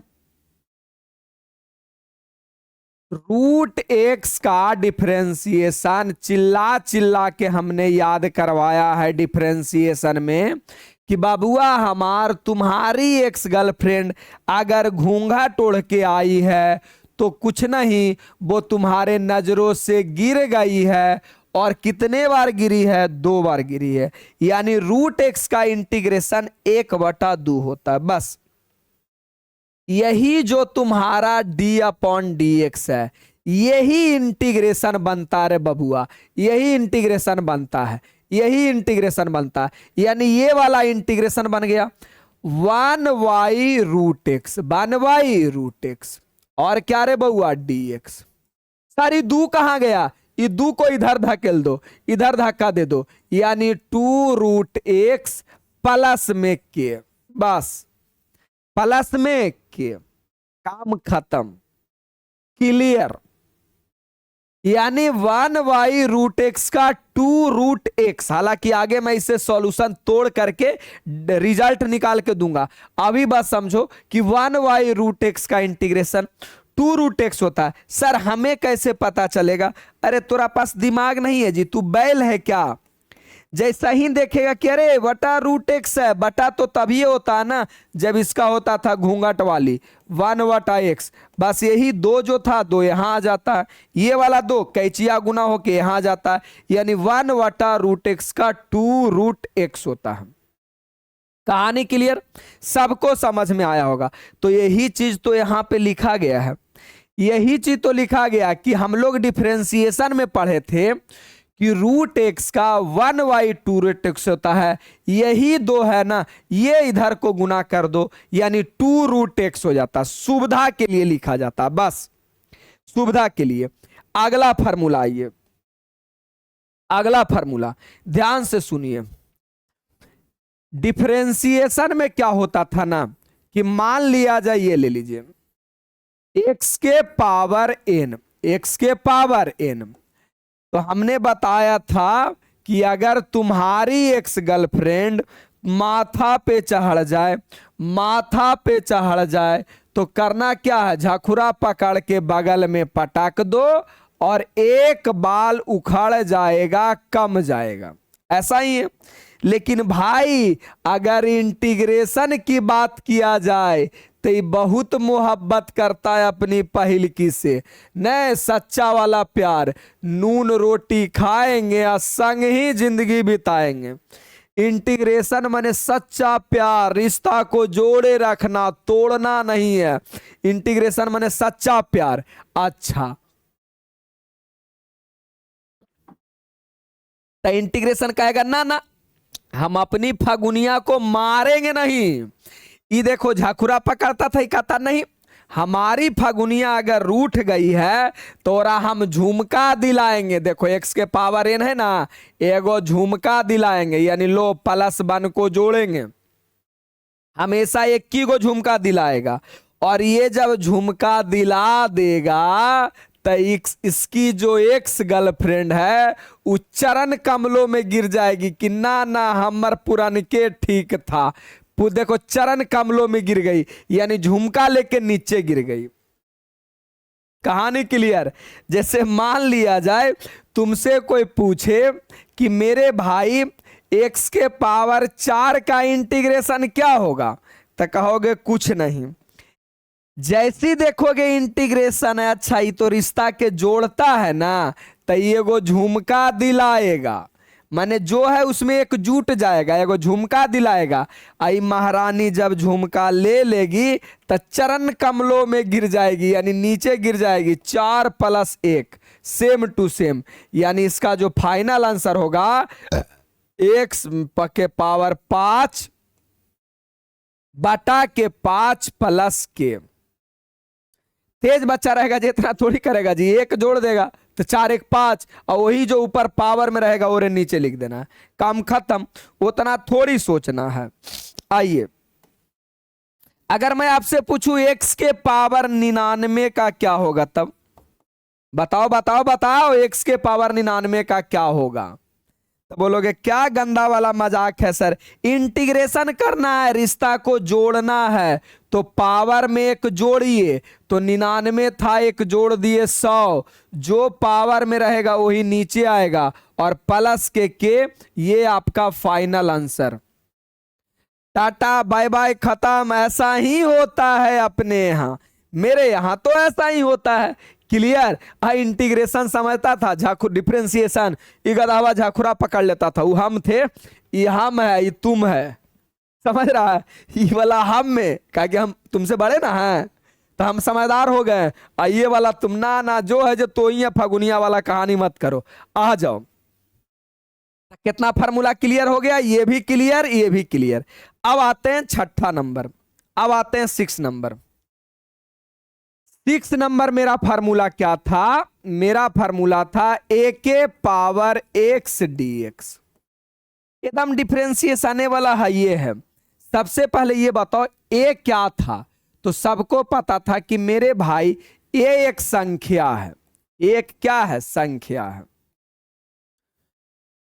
रूट एक्स का डिफरेंशिएशन चिल्ला चिल्ला के हमने याद करवाया है डिफरेंशिएशन में कि बाबुआ हमार तुम्हारी एक्स गर्लफ्रेंड अगर घूंघट ओढ़ के आई है तो कुछ नहीं, वो तुम्हारे नजरों से गिर गई है। और कितने बार गिरी है? 2 बार गिरी है। यानी रूट एक्स का इंटीग्रेशन 1/2 होता है बस। यही जो तुम्हारा d/dx है, यही इंटीग्रेशन बनता रे बबुआ, यही इंटीग्रेशन बनता है, यही इंटीग्रेशन बनता है। यानी ये वाला इंटीग्रेशन बन गया 1/√x, 1/√x। और क्या रे बबुआ? dx। सारी दू कहां गया? ये दू को इधर धकेल दो, इधर धक्का दे दो, यानी 2√x प्लस में के, बस प्लस में के, काम खत्म, क्लियर। यानी 1/√x का 2√x। हालांकि आगे मैं इसे सॉल्यूशन तोड़ करके रिजल्ट निकाल के दूंगा, अभी बस समझो कि 1/√x का इंटीग्रेशन 2√x होता है। सर हमें कैसे पता चलेगा? अरे तोरा पास दिमाग नहीं है जी, तू बैल है क्या? जैसा ही देखेगा कि अरे बटा √x है, बटा तो तभी होता है ना जब इसका होता था घूंघट वाली 1/x। बस यही 2 जो था 2 यहां आ जाता है, ये वाला 2 कैचिया गुना होके यहां आ जाता है, यानी 1/√x का 2√x होता है। कहानी क्लियर? सबको समझ में आया होगा। तो यही चीज तो यहां पे लिखा गया है, यही चीज तो लिखा गया कि हम लोग डिफरेंशिएशन में पढ़े थे कि √x का 1/2√x होता है। यही 2 है ना, ये इधर को गुना कर दो, यानी 2√x हो जाता। सुविधा के लिए लिखा जाता, बस सुविधा के लिए। अगला फार्मूला आइए, अगला फार्मूला ध्यान से सुनिए। डिफरेंशिएशन में क्या होता था ना कि मान लिया जाए, ये ले लीजिए x के पावर n, x के पावर n। तो हमने बताया था कि अगर तुम्हारी एक्स गर्लफ्रेंड माथा पे चढ़ जाए, माथा पे चढ़ जाए तो करना क्या है? झाखुरा पकड़ के बगल में पटक दो और एक बाल उखड़ जाएगा, कम जाएगा। ऐसा ही है। लेकिन भाई अगर इंटीग्रेशन की बात किया जाए तो ये बहुत मोहब्बत करता है अपनी पहिलकी से, न सच्चा वाला प्यार, नून रोटी खाएंगे और संग ही जिंदगी बिताएंगे। इंटीग्रेशन माने सच्चा प्यार, रिश्ता को जोड़े रखना, तोड़ना नहीं है। इंटीग्रेशन माने सच्चा प्यार। अच्छा तो इंटीग्रेशन कहेगा ना ना हम अपनी फगुनिया को मारेंगे नहीं। ये देखो झाखुरा पकड़ता था, कहता नहीं हमारी फगुनिया अगर रूठ गई है तो हम झुमका दिलाएंगे। देखो x के पावर n है ना, एगो झुमका दिलाएंगे, यानी लो +1 को जोड़ेंगे, हमेशा 1 गो झुमका दिलाएगा। और ये जब झुमका दिला देगा तो इसकी जो एक्स गर्लफ्रेंड है वो चरण कमलों में गिर जाएगी कि ना ना हमर पुरनके ठीक था। देखो चरण कमलों में गिर गई, यानी झुमका लेके नीचे गिर गई। कहानी क्लियर? जैसे मान लिया जाए तुमसे कोई पूछे कि मेरे भाई x के पावर 4 का इंटीग्रेशन क्या होगा, तो कहोगे कुछ नहीं। जैसी देखोगे इंटीग्रेशन है, अच्छा ये तो रिश्ता के जोड़ता है ना, तो ये वो झुमका दिलाएगा, माने जो है उसमें एक जुट जाएगा, एगो झुमका दिलाएगा। आई महारानी जब झुमका ले लेगी तो चरण कमलों में गिर जाएगी, यानी नीचे गिर जाएगी। 4 + 1 सेम टू सेम, यानी इसका जो फाइनल आंसर होगा x के पावर 5 बटा के 5 + के। तेज बच्चा रहेगा जी इतना थोड़ी करेगा जी, 1 जोड़ देगा तो 4 1 5, और वही जो ऊपर पावर में रहेगा वो नीचे लिख देना है, काम खत्म। उतना थोड़ी सोचना है। आइए अगर मैं आपसे पूछूं x के पावर 99 का क्या होगा, तब बताओ बताओ बताओ x के पावर 99 का क्या होगा। तो बोलोगे क्या गंदा वाला मजाक है सर, इंटीग्रेशन करना है, रिश्ता को जोड़ना है। तो पावर में एक जोड़िए, तो 99 था, एक जोड़ दिए 100, जो पावर में रहेगा वही नीचे आएगा, और प्लस के ये आपका final answer. Tata bye bye खत्म। ऐसा ही होता है अपने यहाँ, मेरे यहाँ तो ऐसा ही होता है। क्लियर। इंटीग्रेशन समझता था, झाखुर डिफरेंशिएशन, ये गधावा झाखुरा पकड़ लेता था, वो हम थे, ये हम है, ये तुम है, समझ रहा है, ये वाला हम में, क्या कि हम तुमसे बड़े ना हैं, तो हम समझदार हो गए। ये वाला तुम ना ना, जो है जो तो ही है, फगुनिया वाला कहानी मत करो। आ जाओ, कितना फार्मूला क्लियर हो गया, ये भी क्लियर, ये भी क्लियर। अब आते हैं छठा नंबर, अब आते हैं 6 नंबर। 6 नंबर मेरा फार्मूला क्या था, मेरा फार्मूला था a के पावर x dx। एकदम डिफरेंशिएशन वाला है, ये है। सबसे पहले ये बताओ a क्या था, तो सबको पता था कि मेरे भाई a एक संख्या है, एक क्या है, संख्या है।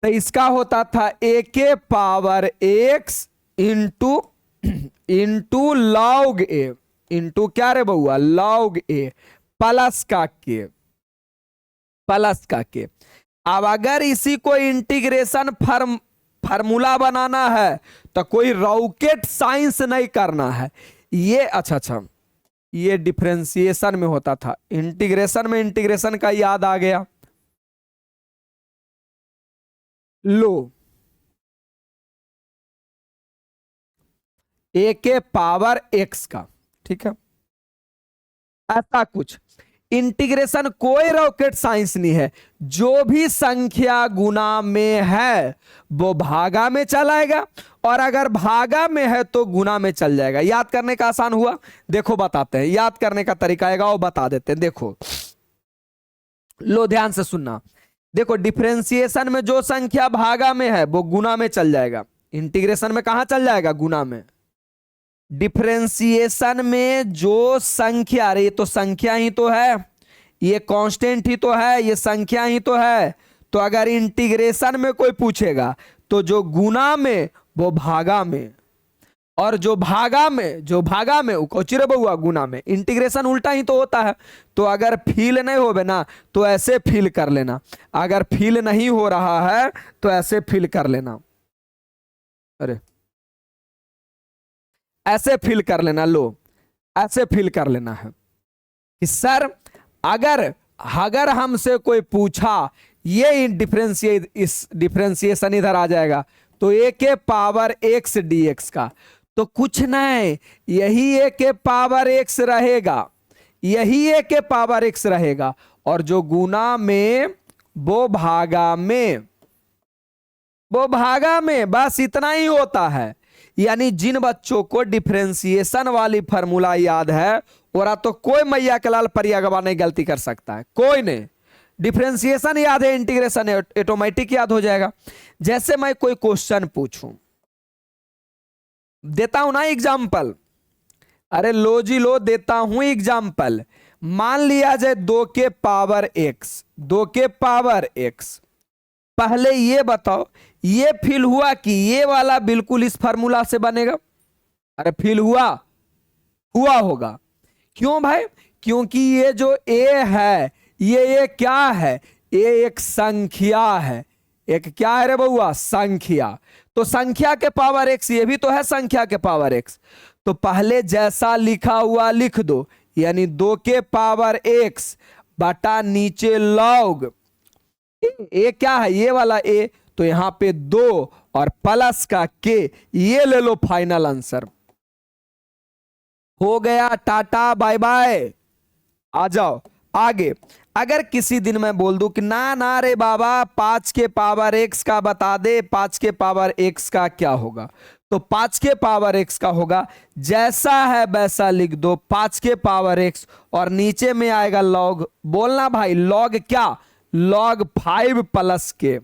तो इसका होता था a के power x into log a, into क्या रे बउआ, लॉग ए, प्लस का के, प्लस का के। अब अगर इसी को इंटीग्रेशन फार्मूला बनाना है तो कोई रॉकेट साइंस नहीं करना है। ये अच्छा, ये डिफरेंशिएशन में होता था, इंटीग्रेशन में इंटीग्रेशन का याद आ गया। लो, ए के पावर एक्स का, ठीक है, ऐसा कुछ। इंटीग्रेशन कोई रॉकेट साइंस नहीं है, जो भी संख्या गुना में है वो भागा में चलाएगा, और अगर भागा में है तो गुना में चल जाएगा। याद करने का आसान हुआ, देखो बताते हैं, याद करने का तरीका आएगा वो बता देते हैं। देखो लो ध्यान से सुनना, देखो डिफरेंशिएशन में जो संख्या भागा में है वो गुना में चल जाएगा, इंटीग्रेशन में कहां चल जाएगा, गुना में। डिफरेंशिएशन में जो संख्या, अरे ये तो संख्या ही तो है, ये कांस्टेंट ही तो है, ये संख्या ही तो है। तो अगर इंटीग्रेशन में कोई पूछेगा तो जो गुना में वो भागा में, और जो भागा में वो कोचिरे बहुआ गुना में। इंटीग्रेशन उल्टा ही तो होता है। तो अगर फील नहीं हो ना तो ऐसे फील कर लेना, अगर फील नहीं हो रहा है तो ऐसे फील कर लेना, अरे ऐसे फील कर लेना, लो ऐसे फील कर लेना है कि सर अगर हमसे कोई पूछा ये डिफरेंशिएशन इधर आ जाएगा तो a के पावर x dx का, तो कुछ नहीं, यही a के पावर x रहेगा, यही a के पावर x रहेगा, और जो गुना में वो भागा में, वो भागा में, बस इतना ही होता है। यानी जिन बच्चों को डिफरेंशिएशन वाली फार्मूला याद है और तो कोई मैया के लाल परिया गवा नहीं गलती कर सकता है, कोई नहीं। डिफरेंशिएशन याद है, इंटीग्रेशन ऑटोमेटिक याद हो जाएगा। जैसे मैं कोई क्वेश्चन पूछूं, देता हूं ना एग्जाम्पल, अरे लो जी लो, देता हूं एग्जाम्पल। मान लिया जाए 2 के पावर x, 2 के पावर x। पहले ये बताओ, ये फील हुआ कि ये वाला बिल्कुल इस फार्मूला से बनेगा? अरे फील हुआ होगा। क्यों भाई? क्योंकि ये जो a है ये क्या है, ये एक संख्या है। एक क्या है रे बउआ? संख्या। तो संख्या के पावर x, ये भी तो है संख्या के पावर x। तो पहले जैसा लिखा हुआ लिख दो, यानी 2 के पावर x बटा नीचे लॉग ए क्या है, ये वाला ए, तो यहां पे 2 और प्लस का के, ये ले लो फाइनल आंसर। हो गया, टाटा बाय बाय। आ जाओ आगे। अगर किसी दिन मैं बोल दूं कि ना ना रे बाबा 5 के पावर x का बता दे, 5 के पावर x का क्या होगा, तो 5 के पावर x का होगा जैसा है वैसा लिख दो, 5 के पावर x, और नीचे में आएगा लॉग। बोलना भाई लॉग क्या, लॉग 5 प्लस के।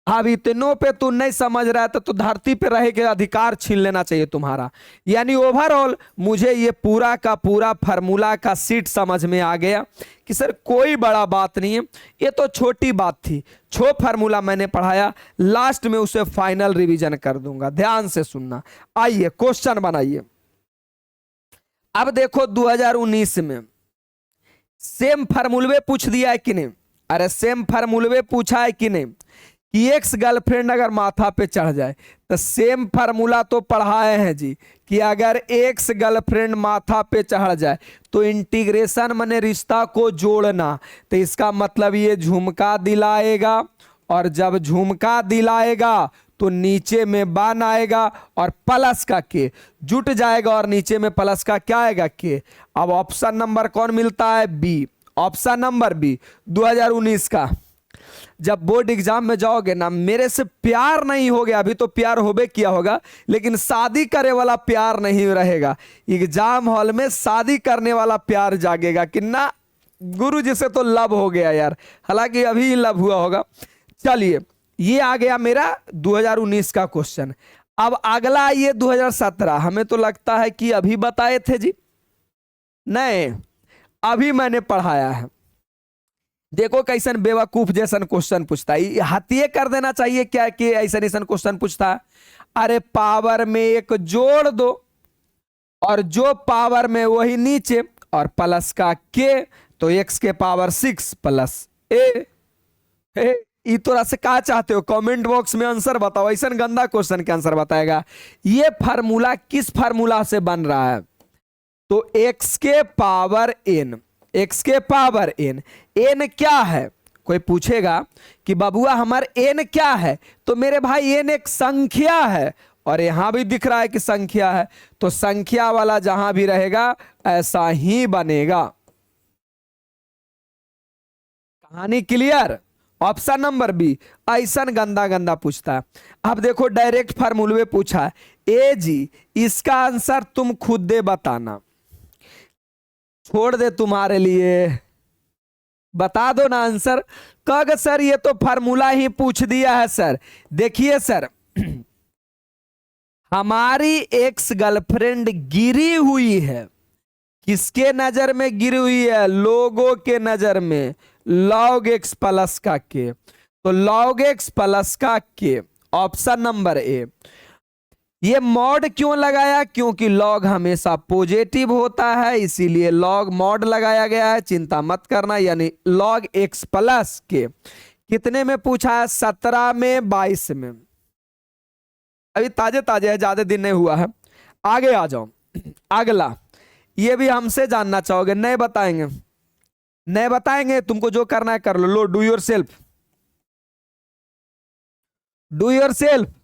अब इतनों पे तू नहीं समझ रहा है तो धरती पे रह के अधिकार छीन लेना चाहिए तुम्हारा। यानी ओवरऑल मुझे ये पूरा का पूरा फार्मूला का सीट समझ में आ गया कि सर कोई बड़ा बात नहीं है, ये तो छोटी बात थी। फार्मूला मैंने पढ़ाया, लास्ट में उसे फाइनल रिवीजन कर दूंगा, ध्यान से सुनना। आइए क्वेश्चन बनाइए। अब देखो 2019 में सेम फार्मूले पूछ दिया है कि नहीं? अरे सेम फार्मूले पूछा है कि नहीं कि एक्स गर्लफ्रेंड अगर माथा पे चढ़ जाए, तो सेम फार्मूला तो पढ़ाए हैं जी कि अगर एक्स गर्लफ्रेंड माथा पे चढ़ जाए तो इंटीग्रेशन माने रिश्ता को जोड़ना, तो इसका मतलब ये झुमका दिलाएगा, और जब झुमका दिलाएगा तो नीचे में बान आएगा और प्लस का के जुट जाएगा, और नीचे में प्लस का क्या आएगा के। अब ऑप्शन नंबर कौन मिलता है? बी। ऑप्शन नंबर बी 2019 का। जब बोर्ड एग्जाम में जाओगे ना, मेरे से प्यार नहीं हो गया, अभी तो प्यार होबे किया होगा, लेकिन शादी करे वाला प्यार नहीं रहेगा। एग्जाम हॉल में शादी करने वाला प्यार जागेगा कि ना गुरु जी से तो लव हो गया यार, हालांकि अभी लव हुआ होगा। चलिए ये आ गया मेरा 2019 का क्वेश्चन। अब अगला आइए 2017। हमें तो लगता है कि अभी बताए थे जी, नहीं अभी मैंने पढ़ाया है। देखो कैसन बेवकूफ जैसन क्वेश्चन पूछता है, हथिये कर देना चाहिए क्या कि ऐसा ऐसा क्वेश्चन पूछता है। अरे पावर में एक जोड़ दो और जो पावर में वही नीचे, और प्लस का के, तो एक्स के पावर 6 प्लस ए। थोड़ा से क्या चाहते हो? कमेंट बॉक्स में आंसर बताओ। ऐसा गंदा क्वेश्चन के आंसर बताएगा। ये फार्मूला किस फार्मूला से बन रहा है? तो एक्स के पावर एन, एक्स के पावर एन। एन क्या है? कोई पूछेगा कि बाबूआ हमारे एन क्या है, तो मेरे भाई एन एक संख्या है, और यहां भी दिख रहा है कि संख्या है, तो संख्या वाला जहां भी रहेगा ऐसा ही बनेगा। कहानी क्लियर? Option number B. ऐसा गंदा गंदा पूछता है। अब देखो डायरेक्ट फार्मूले पूछा है। ए जी इसका आंसर तुम खुद दे बताना, छोड़ दे तुम्हारे लिए, बता दो ना आंसर। कग सर ये तो फार्मूला ही पूछ दिया है सर। देखिए सर हमारी एक्स गर्लफ्रेंड गिरी हुई है, किसके नजर में गिरी हुई है? लोगों के नजर में। लॉग एक्स प्लस का के, तो लॉग एक्स प्लस का के, ऑप्शन नंबर ए। ये मॉड क्यों लगाया? क्योंकि लॉग हमेशा पॉजिटिव होता है, इसीलिए लॉग मॉड लगाया गया है, चिंता मत करना। यानी लॉग एक्स प्लस के कितने में पूछा है? 17 में 22 में। अभी ताजे ताजे है, ज्यादा दिन नहीं हुआ है। आगे आ जाओ। अगला ये भी हमसे जानना चाहोगे? नहीं बताएंगे, नहीं बताएंगे, तुमको जो करना है कर लो। लो do yourself, do yourself.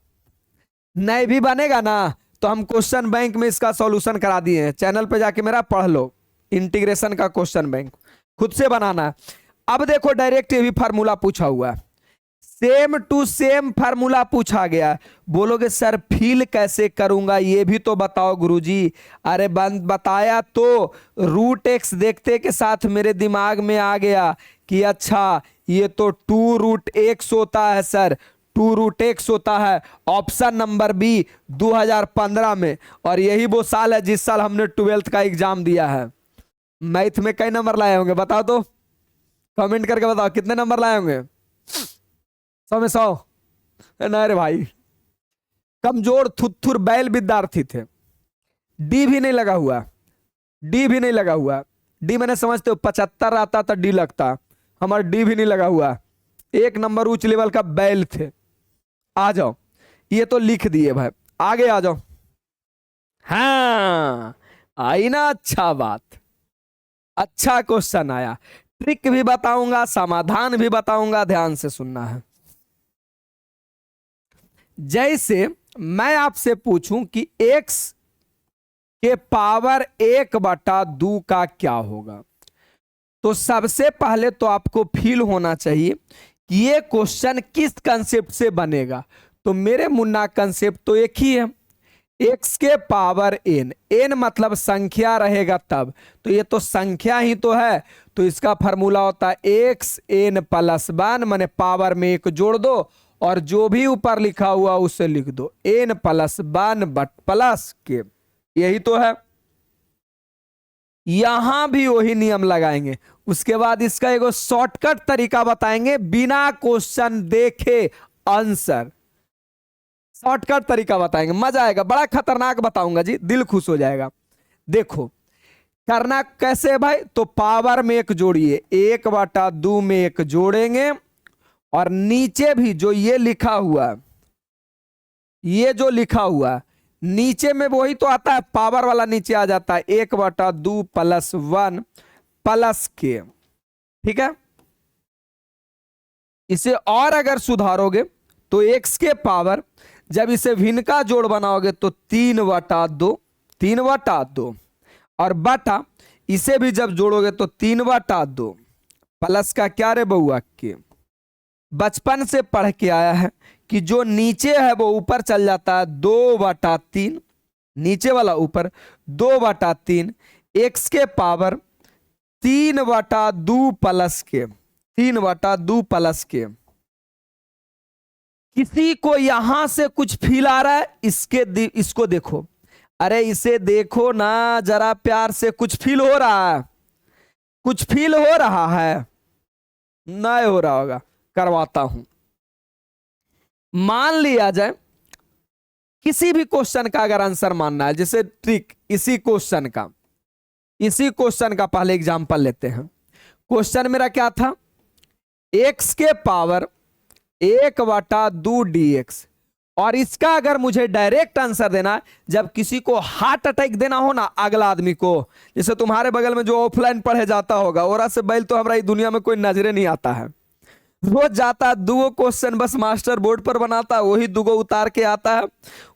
नहीं भी बनेगा ना तो हम क्वेश्चन बैंक में इसका सॉल्यूशन करा दिए हैं, चैनल पे जाके मेरा पढ़ लो। इंटीग्रेशन का क्वेश्चन बैंक खुद से बनाना है। अब देखो डायरेक्ट ये भी फार्मूला पूछा हुआ है, सेम टू सेम फार्मूला पूछा गया है। बोलोगे सर फील कैसे करूंगा ये भी तो बताओ गुरुजी। अरे बताया तो रूट एक्स देखते के साथ मेरे दिमाग में आ गया कि अच्छा ये तो 2 रूट एक्स होता है सर, 2 रूट एक्स होता है। ऑप्शन नंबर बी 2015 में, और यही वो साल है जिस साल हमने 12th का एग्जाम दिया है। मैथ में कई नंबर लाए होंगे बताओ तो, कमेंट करके बताओ कितने नंबर लाए होंगे? 100 में 100? नहीं रे भाई, कमजोर थुथुर बैल विद्यार्थी थे। डी भी नहीं लगा हुआ, डी भी नहीं लगा हुआ। डी मैंने समझते हो 75 आता था डी लगता, हमारा डी भी नहीं लगा हुआ। 1 नंबर उच्च लेवल का बैल थे। आ जाओ, ये तो लिख दिए भाई, आगे आ जाओ। हाँ आई ना, अच्छा बात, अच्छा क्वेश्चन आया। ट्रिक भी बताऊंगा, समाधान भी बताऊंगा, ध्यान से सुनना है। जैसे मैं आपसे पूछूं कि x के पावर 1/2 का क्या होगा, तो सबसे पहले तो आपको फील होना चाहिए कि ये क्वेश्चन किस कंसेप्ट से बनेगा। तो मेरे मुन्ना कंसेप्ट तो एक ही है, x के पावर n, n मतलब संख्या रहेगा तब, तो ये तो संख्या ही तो है, तो इसका फॉर्मूला होता है x n + 1 माने पावर में 1 जोड़ दो और जो भी ऊपर लिखा हुआ उसे लिख दो, n+1/+ यही तो है। यहां भी वही नियम लगाएंगे। उसके बाद इसका एक शॉर्टकट तरीका बताएंगे, बिना क्वेश्चन देखे आंसर, शॉर्टकट तरीका बताएंगे, मजा आएगा, बड़ा खतरनाक बताऊंगा जी, दिल खुश हो जाएगा। देखो करना कैसे है भाई, तो पावर में 1 जोड़िए, 1/2 में 1 जोड़ेंगे, और नीचे भी जो ये लिखा हुआ, ये जो लिखा हुआ नीचे में वही तो आता है, पावर वाला नीचे आ जाता है, 1/2 + 1 + ठीक है। इसे और अगर सुधारोगे तो x के पावर, जब इसे भिन्न का जोड़ बनाओगे तो 3/2, और बटा इसे भी जब जोड़ोगे तो 3/2, प्लस का क्या रे बउआ के, बचपन से पढ़ के आया है कि जो नीचे है वो ऊपर चल जाता है, 2/3, नीचे वाला ऊपर 2/3, x के पावर 3/2 + के। किसी को यहां से कुछ फील आ रहा है, इसको देखो, अरे इसे देखो ना जरा प्यार से, कुछ फील हो रहा है, कुछ फील हो रहा है, नहीं हो रहा होगा, करवाता हूं। मान लिया जाए किसी भी क्वेश्चन का अगर आंसर मानना है, जैसे ट्रिक, इसी क्वेश्चन का पहले एग्जांपल लेते हैं। क्वेश्चन मेरा क्या था, x के पावर 1/2 dx, और इसका अगर मुझे डायरेक्ट आंसर देना, जब किसी को हार्ट अटैक देना हो ना अगला आदमी को, जैसे तुम्हारे बगल में जो ऑफलाइन पढ़े जाता होगा, ओरा से बैल तो हमारा दुनिया में कोई नजरे नहीं आता है, रोज जाता है, 2 क्वेश्चन बस मास्टर बोर्ड पर बनाता है, वही 2 उतार के आता है,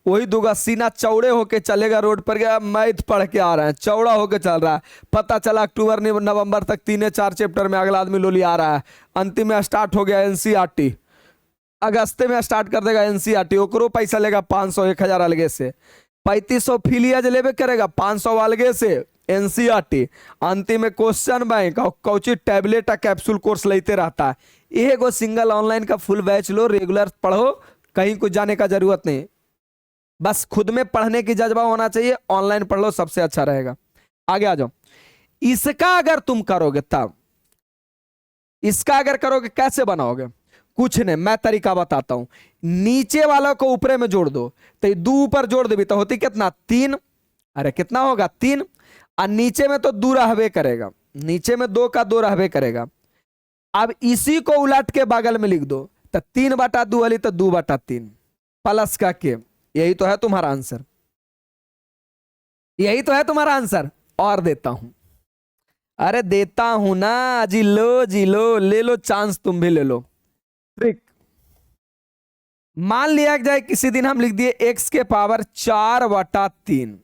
वही 2 सीना चौड़े होके चलेगा रोड पर, गया मैथ पढ़ के आ रहे हैं, चौड़ा होके चल रहा है, पता चला अक्टूबर नवंबर तक 3-4 चैप्टर में अगला आदमी लोली आ रहा है, अंतिम में स्टार्ट हो गया एनसीईआरटी, अगस्त में स्टार्ट कर देगा एनसीईआरटी, ओकरो पैसा लेगा 500-1000 अलगे से, 3500 फीलियाज लेवे करेगा, 500 अलगे से एनसीईआरटी, अंतिम में क्वेश्चन बैंक और कौची टैबलेट कैप्सूल कोर्स लेते रहता है। एगो सिंगल ऑनलाइन का फुल बैच लो, रेगुलर पढ़ो, कहीं कुछ जाने का जरूरत नहीं, बस खुद में पढ़ने की जज्बा होना चाहिए, ऑनलाइन पढ़ लो, सबसे अच्छा रहेगा। आगे आ जाओ। इसका अगर तुम करोगे तब, इसका अगर करोगे कैसे बनाओगे, कुछ नहीं, मैं तरीका बताता हूं। नीचे वाला को ऊपरे में जोड़ दो, तो 2 ऊपर जोड़ देवी तो होती कितना, 3, अरे कितना होगा 3, और नीचे में तो 2 रहबे करेगा, नीचे में 2 का 2 रहबे करेगा। अब इसी को उलट के बगल में लिख दो, तो 3/2 वाली तो 2/3 प्लस का के, यही तो है तुम्हारा आंसर, यही तो है तुम्हारा आंसर। और देता हूं, अरे देता हूं ना, जी लो ले लो चांस, तुम भी ले लो। ट्रिक, मान लिया जाए किसी दिन हम लिख दिए x के पावर 4/3,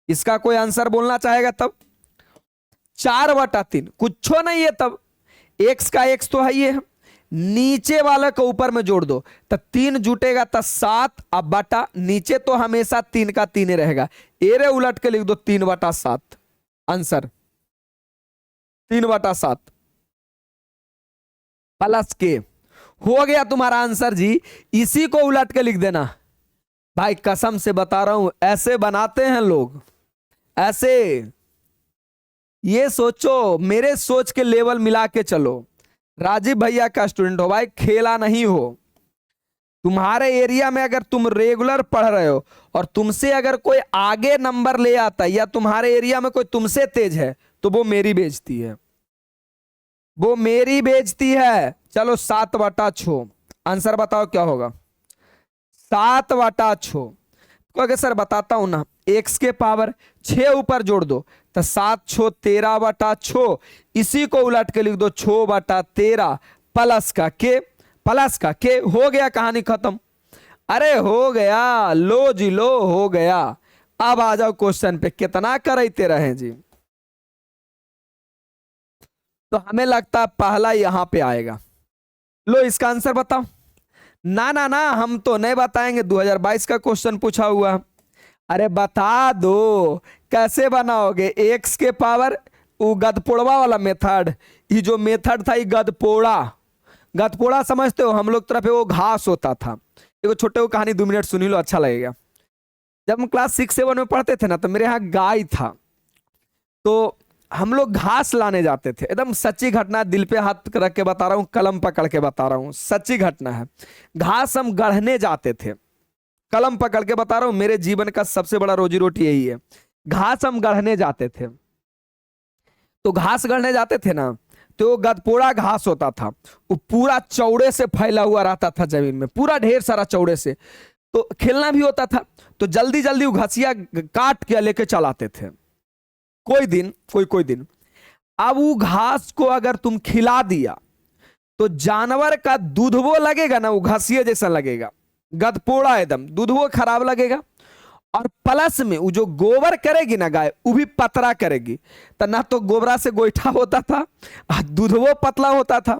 इसका कोई आंसर बोलना चाहेगा तब, 4/3 कुछ नहीं है, तब x का x तो है ये, नीचे वाले को ऊपर में जोड़ दो, तो 3 जुटेगा तो 7, अब बटा नीचे तो हमेशा 3 का 3 रहेगा, एरे उलट के लिख दो 3/7, आंसर 3/7 प्लस के, हो गया तुम्हारा आंसर जी। इसी को उलट के लिख देना, भाई कसम से बता रहा हूं, ऐसे बनाते हैं लोग, ऐसे, ये सोचो, मेरे सोच के लेवल मिला के चलो, राजीव भैया का स्टूडेंट हो भाई, खेला नहीं हो। तुम्हारे एरिया में अगर तुम रेगुलर पढ़ रहे हो और तुमसे अगर कोई आगे नंबर ले आता है, या तुम्हारे एरिया में कोई तुमसे तेज है, तो वो मेरी बेइज्जती है, वो मेरी बेइज्जती है। चलो 7/6, आंसर बताओ क्या होगा, 7/6। तो सर बताता हूं ना, x के पावर 6 ऊपर जोड़ दो, तो 7×6 13/6, इसी को उलट के लिख दो 6/13 प्लस का के, हो गया, कहानी खत्म। अरे हो गया, लो जी लो, हो गया। अब आ जाओ क्वेश्चन पे, कितना करते रहे जी, तो हमें लगता है पहला यहां पे आएगा। लो इसका आंसर बताओ। ना ना ना, हम तो नहीं बताएंगे, 2022 का क्वेश्चन पूछा हुआ। अरे बता दो कैसे बनाओगे, x के पावर, वो गधपोड़वा वाला मेथड, ये जो मेथड था ये गधपोड़ा समझते हो, हम लोग तरफ वो घास होता था। देखो छोटे को कहानी 2 मिनट सुनी लो, अच्छा लगेगा। जब हम क्लास 6 7 में पढ़ते थे ना, तो मेरे यहाँ गाय था, तो हम लोग घास लाने जाते थे। एकदम सच्ची घटना, दिल पे हाथ रख के बता रहा हूँ, कलम पकड़ के बता रहा हूँ, सच्ची घटना है। घास हम गढ़ने जाते थे, कलम पकड़ के बता रहा हूँ, मेरे जीवन का सबसे बड़ा रोजी रोटी यही है। घास हम गढ़ने जाते थे, तो घास गढ़ने जाते थे ना, तो वो गधपोड़ा घास होता था, वो पूरा चौड़े से फैला हुआ रहता था जमीन में, पूरा ढेर सारा चौड़े से। तो खेलना भी होता था, तो जल्दी जल्दी वो घसिया काट के लेके चलाते थे। कोई दिन अब वो घास को अगर तुम खिला दिया, तो जानवर का दूधवो लगेगा ना, वो घसिए जैसा लगेगा, गधपोड़ा एकदम दूधवो खराब लगेगा। और प्लस में वो जो गोबर करेगी ना गाय, वो भी पतरा करेगी। तो ना तो गोबरा से गोईठा होता था, दूधवो पतला होता था।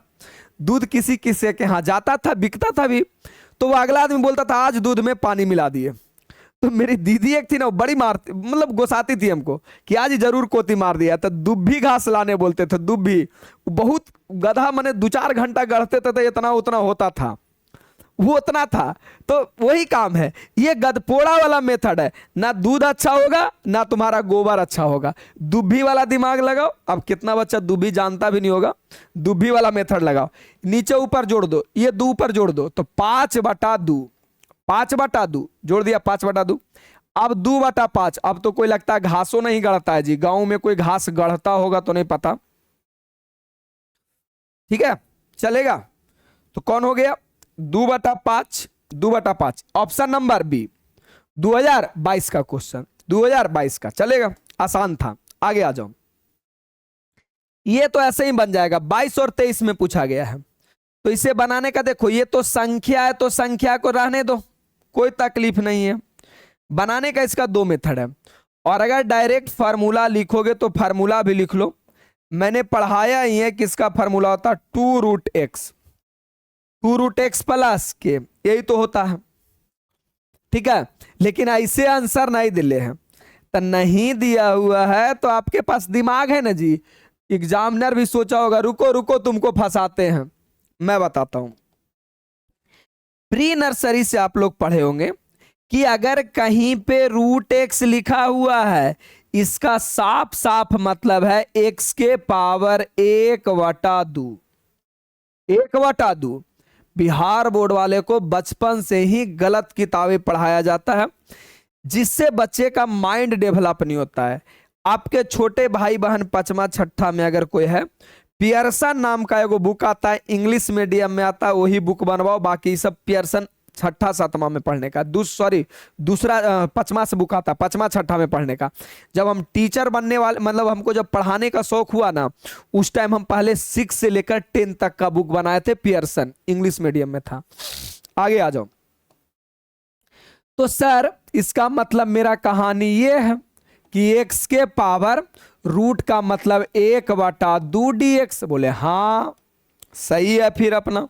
दूध किसी किसी के यहाँ जाता था, बिकता था भी, तो वो अगला आदमी बोलता था आज दूध में पानी मिला दिए। तो मेरी दीदी एक थी ना, वो बड़ी मारती, मतलब गुस्साती थी हमको कि आज जरूर कोती मार दिया। तो दुब्भी घास लाने बोलते थे, दुब्भी बहुत गधा, मैंने 2 4 घंटा गढ़ते थे, तो इतना उतना होता था, वो उतना था। तो वही काम है, ये गधपोड़ा वाला मेथड है, ना दूध अच्छा होगा ना तुम्हारा गोबर अच्छा होगा। दुब्भी वाला दिमाग लगाओ। अब कितना बच्चा दुब्भी जानता भी नहीं होगा, दुब्भी वाला मेथड लगाओ। नीचे ऊपर जोड़ दो, ये 2 ऊपर जोड़ दो, तो 5/2, 5/2 जोड़ दिया, 5/2। अब 2/5। अब तो कोई लगता है घासों नहीं गढ़ता है जी, गांव में कोई घास गढ़ता होगा तो नहीं पता, ठीक है चलेगा। तो कौन हो गया 2/5, 2/5। ऑप्शन नंबर बी 2022 का क्वेश्चन, 2022 का चलेगा, आसान था। आगे आ जाओ, ये तो ऐसे ही बन जाएगा, 22 और 23 में पूछा गया है। तो इसे बनाने का देखो, ये तो संख्या है, तो संख्या को रहने दो, कोई तकलीफ नहीं है। बनाने का इसका 2 मेथड है, और अगर डायरेक्ट फार्मूला लिखोगे तो फार्मूला भी लिख लो। मैंने पढ़ाया ही है किसका फार्मूला होता है, 2√x, 2√x प्लस के, यही तो होता है, ठीक है। लेकिन ऐसे आंसर नहीं दिले हैं, तो नहीं दिया हुआ है तो आपके पास दिमाग है ना जी। एग्जामिनर भी सोचा होगा, रुको रुको तुमको फंसाते हैं, मैं बताता हूं। प्री नर्सरी से आप लोग पढ़े होंगे कि अगर कहीं पे √x लिखा हुआ है, इसका साफ साफ मतलब है x के पावर 1/2, 1/2। बिहार बोर्ड वाले को बचपन से ही गलत किताबें पढ़ाया जाता है, जिससे बच्चे का माइंड डेवलप नहीं होता है। आपके छोटे भाई बहन 5वां 6ठा में अगर कोई है, पियर्सन नाम का एगो बुक आता है, इंग्लिश मीडियम में आता है, वही बुक बनवाओ। बाकी सब पियर्सन 6ठा 7वां में पढ़ने का, दूसरा 5वां से बुक आता है, 5वां 6ठा में पढ़ने का। जब हम टीचर बनने वाले, मतलब हमको जब पढ़ाने का शौक हुआ ना, उस टाइम हम पहले 6 से लेकर 10 तक का बुक बनाए थे, पियर्सन इंग्लिश मीडियम में था। आगे आ जाओ। तो सर इसका मतलब मेरा कहानी ये है कि x के पावर रूट का मतलब 1/2 dx। बोले हाँ सही है। फिर अपना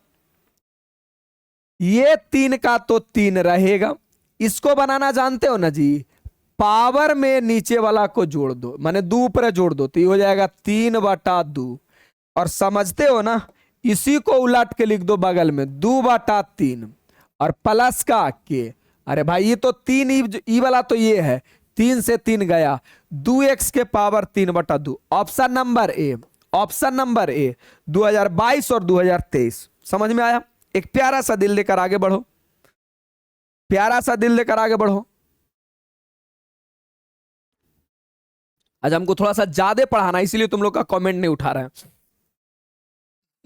ये 3 का तो 3 रहेगा, इसको बनाना जानते हो ना जी, पावर में नीचे वाला को जोड़ दो, माने 2 ऊपर जोड़ दो, तो ये हो जाएगा 3/2। और समझते हो ना, इसी को उलट के लिख दो बगल में 2/3 और प्लस का के। अरे भाई ये तो 3 ई वाला तो ये है, 3 से 3 गया, 2x के power 3/2। Option number A, option number A 2022 और 2023 समझ में आया। एक प्यारा सा दिल लेकर आगे बढ़ो, प्यारा सा दिल लेकर आगे बढ़ो। आज हमको थोड़ा सा ज्यादा पढ़ाना, इसीलिए तुम लोग का कमेंट नहीं उठा रहे हैं।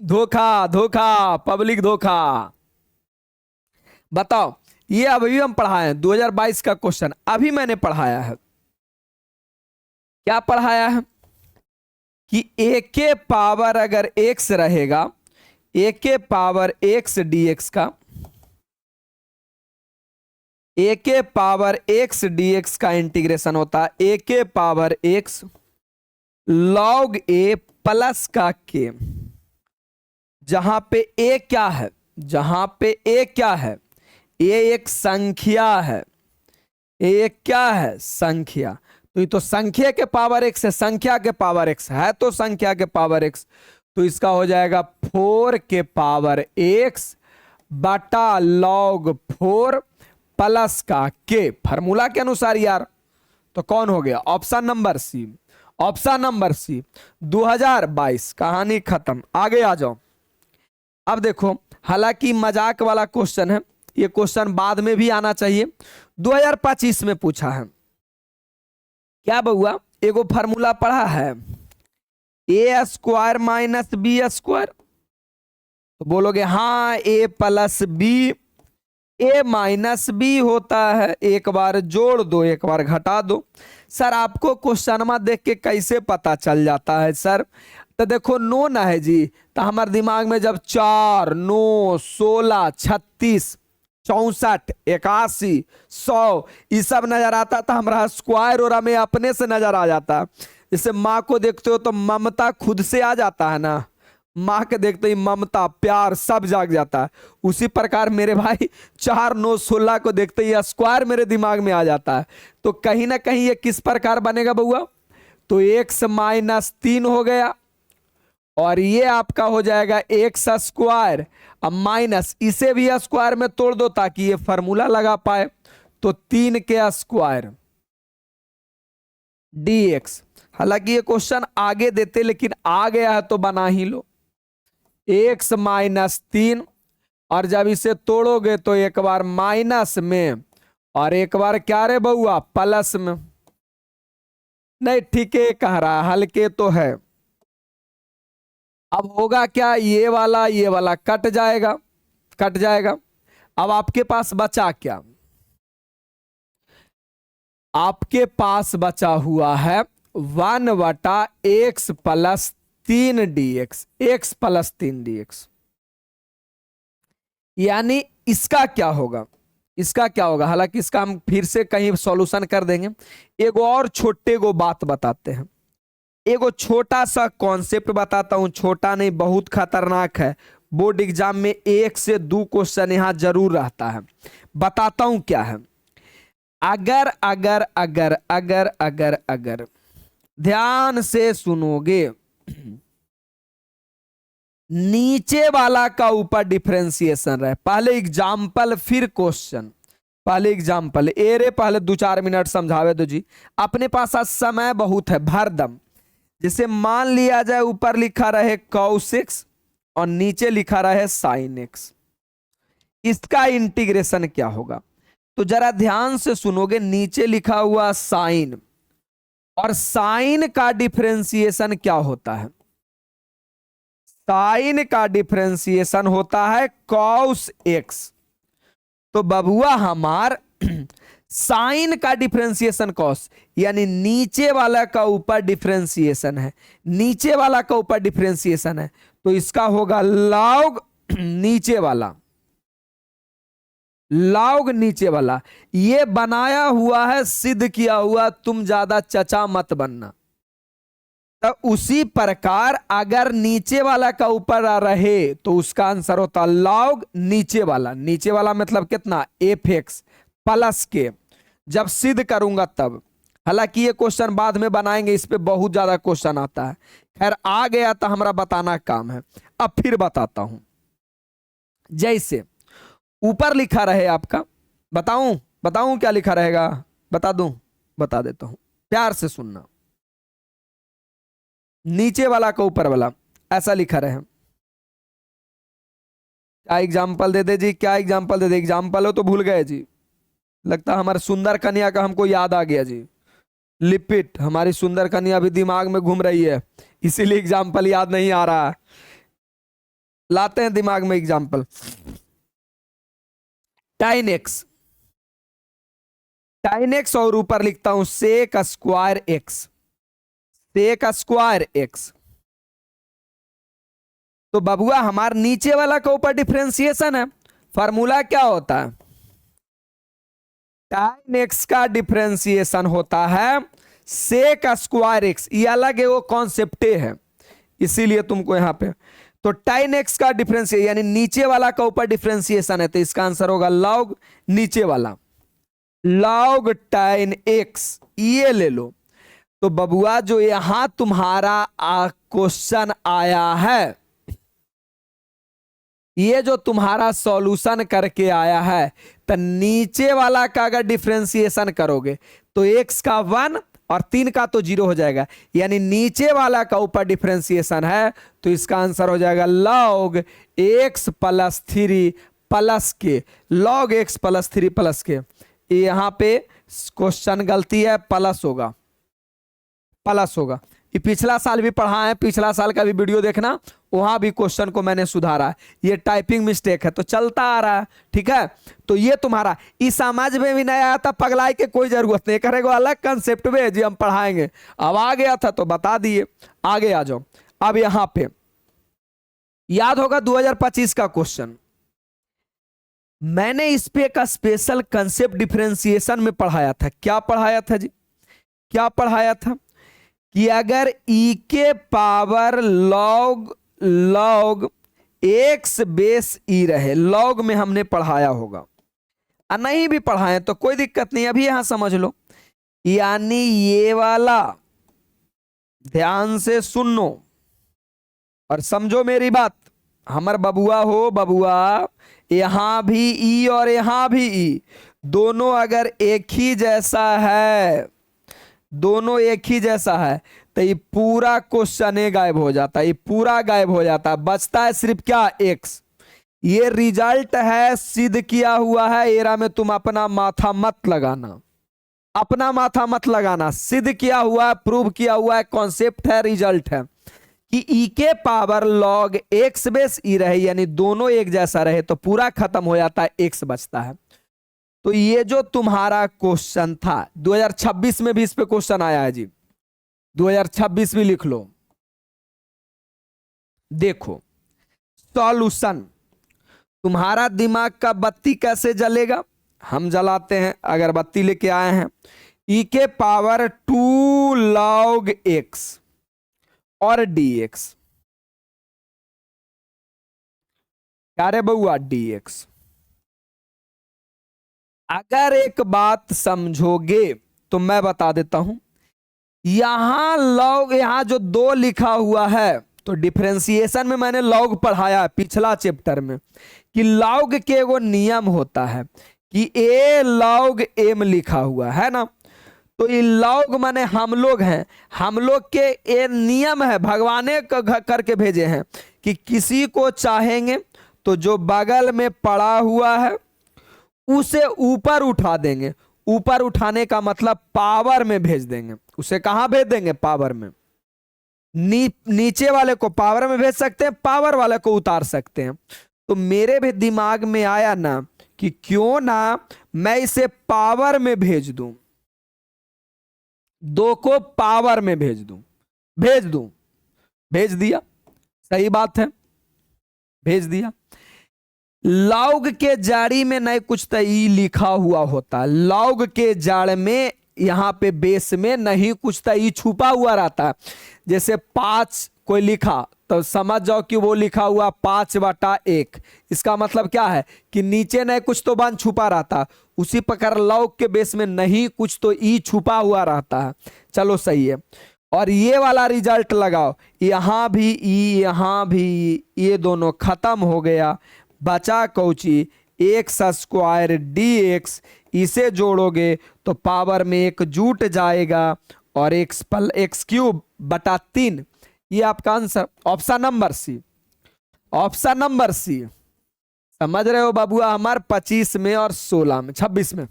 धोखा धोखा, पब्लिक धोखा। बताओ, ये अभी हम पढ़ाए हैं 2022 का क्वेश्चन, अभी मैंने पढ़ाया है। क्या पढ़ाया है कि a के पावर अगर x रहेगा, a के पावर x dx का, a के पावर x dx का इंटीग्रेशन होता है a के power x log a plus का k। जहां पे a क्या है, जहां पे a क्या है, ये एक संख्या है, ये क्या है संख्या। तो ये तो संख्या के पावर x है, संख्या के पावर x है, तो संख्या के पावर x। तो इसका हो जाएगा 4 के पावर x बटा log 4 प्लस का k, फार्मूला के अनुसार यार। तो कौन हो गया? Option number C, option number C 2022। कहानी खत्म, आगे आ जाओ। अब देखो, हालांकि मजाक वाला क्वेश्चन है, ये क्वेश्चन बाद में भी आना चाहिए। 2025 में पूछा है क्या बउआ? एगो फार्मूला पढ़ा है A square minus B square. तो बोलोगे हाँ, ए plus B, A minus B होता है, एक बार जोड़ दो एक बार घटा दो। सर आपको क्वेश्चन देख के कैसे पता चल जाता है सर? तो देखो नो ना है जी, तो हमारे दिमाग में जब 4, 9, 16, 36, 64, 81, 100 ये सब नजर आता था, हमारा स्क्वायर और हमें अपने से नजर आ जाता। जैसे माँ को देखते हो तो ममता खुद से आ जाता है ना, माँ के देखते ही ममता प्यार सब जाग जाता है। उसी प्रकार मेरे भाई 4, 9, 16 को देखते ही स्क्वायर मेरे दिमाग में आ जाता है। तो कहीं ना कहीं ये किस प्रकार बनेगा बउआ? तो x माइनस 3 हो गया, और ये आपका हो जाएगा एक्स स्क्वायर, अब माइनस इसे भी स्क्वायर में तोड़ दो ताकि ये फार्मूला लगा पाए। तो 3 के स्क्वायर dx। हालांकि ये क्वेश्चन आगे देते, लेकिन आ गया है तो बना ही लो। x माइनस 3, और जब इसे तोड़ोगे तो एक बार माइनस में और एक बार क्या रे बउआ? प्लस में। नहीं ठीक है कह रहा, हल्के तो है। अब होगा क्या? ये वाला कट जाएगा, कट जाएगा। अब आपके पास बचा क्या? आपके पास बचा हुआ है 1 बटा x plus 3 dx, x plus 3 dx। यानी इसका क्या होगा? इसका क्या होगा? हालांकि इसका हम फिर से कहीं सॉल्यूशन कर देंगे। एगो और छोटे गो बात बताते हैं, एगो छोटा सा कॉन्सेप्ट बताता हूं, छोटा नहीं बहुत खतरनाक है। बोर्ड एग्जाम में 1 से 2 क्वेश्चन यहां जरूर रहता है। बताता हूं क्या है। अगर अगर अगर अगर अगर अगर ध्यान से सुनोगे, नीचे वाला का ऊपर डिफरेंशिएशन रहे, पहले एग्जाम्पल फिर क्वेश्चन। पहले एग्जाम्पल ए रे, पहले 2-4 मिनट समझावे दो जी, अपने पास आज समय बहुत है भरदम। जैसे मान लिया जाए ऊपर लिखा रहे cos x और नीचे लिखा रहे sin x, इसका इंटीग्रेशन क्या होगा? तो जरा ध्यान से सुनोगे, नीचे लिखा हुआ साइन, और साइन का डिफरेंशिएशन क्या होता है? साइन का डिफरेंशिएशन होता है cos x। तो बबुआ हमार साइन का डिफरेंशिएशन cos, यानी नीचे वाला का ऊपर डिफरेंशिएशन है, नीचे वाला का ऊपर डिफरेंशिएशन है, तो इसका होगा log नीचे वाला, log नीचे वाला। ये बनाया हुआ है, सिद्ध किया हुआ, तुम ज्यादा चचा मत बनना। तो उसी प्रकार अगर नीचे वाला का ऊपर आ रहे तो उसका आंसर होता log नीचे वाला। नीचे वाला मतलब कितना? fx प्लस के, जब सिद्ध करूंगा तब। हालांकि ये क्वेश्चन बाद में बनाएंगे, इस पे बहुत ज्यादा क्वेश्चन आता है। खैर आ गया तो हमारा बताना काम है। अब फिर बताता हूं, जैसे ऊपर लिखा रहे आपका, बताऊं बताऊं क्या लिखा रहेगा? बता दूं? बता देता हूं, प्यार से सुनना। नीचे वाला का ऊपर वाला ऐसा लिखा रहे। क्या एग्जाम्पल दे दे जी? क्या एग्जाम्पल दे दे? एग्जाम्पल हो तो भूल गए जी, लगता है हमारे सुंदर कन्या का हमको याद आ गया जी। लिपिट, हमारी सुंदर कन्या अभी दिमाग में घूम रही है, इसीलिए एग्जाम्पल याद नहीं आ रहा है। लाते हैं दिमाग में एग्जाम्पल। टाइन एक्स, टाइन एक्स, और ऊपर लिखता हूं sec square x, sec square x. तो बबुआ हमार नीचे वाला का ऊपर डिफरेंशिएशन है, फार्मूला क्या होता है? tan x का डिफरेंशिएशन होता है सेक स्क्वायर एक्स। ये अलग है, वो कॉन्सेप्ट है, इसीलिए तुमको यहां पे। तो tan x का डिफरेंशिएशन यानी नीचे वाला का ऊपर डिफरेंशिएशन है, तो इसका आंसर होगा log नीचे वाला, log tan x। ये ले लो। तो बबुआ जो यहां तुम्हारा क्वेश्चन आया है, ये जो तुम्हारा सॉल्यूशन करके आया है, तो नीचे वाला का अगर डिफरेंशिएशन करोगे तो x का 1 और 3 का तो 0 हो जाएगा, यानी नीचे वाला का ऊपर डिफरेंशिएशन है, तो इसका आंसर हो जाएगा log x प्लस 3 प्लस के, log x प्लस 3 प्लस के। यहां पे क्वेश्चन गलती है, प्लस होगा, प्लस होगा। ये पिछला साल भी पढ़ा है, पिछला साल का भी वीडियो देखना, वहां भी क्वेश्चन को मैंने सुधारा है। ये टाइपिंग मिस्टेक है तो चलता आ रहा है, ठीक है। तो ये तुम्हारा इस समझ में भी नहीं आया था, पगलाई के कोई जरूरत नहीं, करेगा अलग कंसेप्ट में जी हम पढ़ाएंगे। अब आ गया था तो बता दिए, आगे आ जाओ। अब यहां पे याद होगा 2025 का क्वेश्चन, मैंने इस पे एक स्पेशल कंसेप्ट डिफरेंशिएशन में पढ़ाया था। क्या पढ़ाया था जी, क्या पढ़ाया था कि अगर e के power log x base e रहे, log में हमने पढ़ाया होगा, नहीं भी पढ़ाए तो कोई दिक्कत नहीं, अभी यहां समझ लो। यानी ये वाला ध्यान से सुनो और समझो मेरी बात, हमर बबुआ हो बबुआ, यहां भी ई और यहां भी ई, दोनों अगर एक ही जैसा है, दोनों एक ही जैसा है, तो ये पूरा क्वेश्चन गायब हो जाता है, ये पूरा गायब हो जाता है, बचता है सिर्फ क्या, एक्स। ये रिजल्ट है, सिद्ध किया हुआ है, एरा में तुम अपना माथा मत लगाना, अपना माथा मत लगाना, सिद्ध किया हुआ है, प्रूव किया हुआ है, कॉन्सेप्ट है, रिजल्ट है कि ई के पावर log x बेस ई रहे, यानी दोनों एक जैसा रहे, तो पूरा खत्म हो जाता है, x बचता है। तो ये जो तुम्हारा क्वेश्चन था 2026 में भी इस पे क्वेश्चन आया है जी, 2026 भी लिख लो। देखो सॉल्यूशन, तुम्हारा दिमाग का बत्ती कैसे जलेगा, हम जलाते हैं, अगरबत्ती लेके आए हैं। ई के पावर 2 log x और dx, क्या रे बउआ, dx। अगर एक बात समझोगे तो मैं बता देता हूं, यहां log, यहां जो 2 लिखा हुआ है, तो डिफरेंशिएशन में मैंने log पढ़ाया है पिछला चैप्टर में, कि log के वो नियम होता है कि a log m लिखा हुआ है ना, तो ये लॉग माने हम लोग हैं, हम लोग के ये नियम है, भगवाने करके भेजे हैं कि किसी को चाहेंगे तो जो बगल में पड़ा हुआ है उसे ऊपर उठा देंगे, ऊपर उठाने का मतलब पावर में भेज देंगे, उसे कहां भेज देंगे, पावर में। नीचे वाले को पावर में भेज सकते हैं, पावर वाले को उतार सकते हैं। तो मेरे भी दिमाग में आया ना कि क्यों ना मैं इसे पावर में भेज दूं, 2 को पावर में भेज दूं, भेज दिया, सही बात है, भेज दिया। लॉग के जाड़ी में नहीं कुछ तो ई लिखा हुआ होता, लॉग के जाड़ में यहां पे बेस में नहीं कुछ तो ई छुपा हुआ रहता। जैसे 5 कोई लिखा तो समझ जाओ कि वो लिखा हुआ 5/1, इसका मतलब क्या है कि नीचे नहीं कुछ तो बन छुपा रहता, उसी प्रकार लॉग के बेस में नहीं कुछ तो ई छुपा हुआ रहता है। चलो सही है। और ये वाला रिजल्ट लगाओ, यहां भी ई यहां भी ई, ये दोनों खत्म हो गया, बचा कौची, x² dx, इसे जोड़ोगे तो पावर में 1 जुट जाएगा और x³ ये आपका answer, option number C, option number C. समझ रहे हो बाबूआ, हमारे 25 में और 16 में 26 में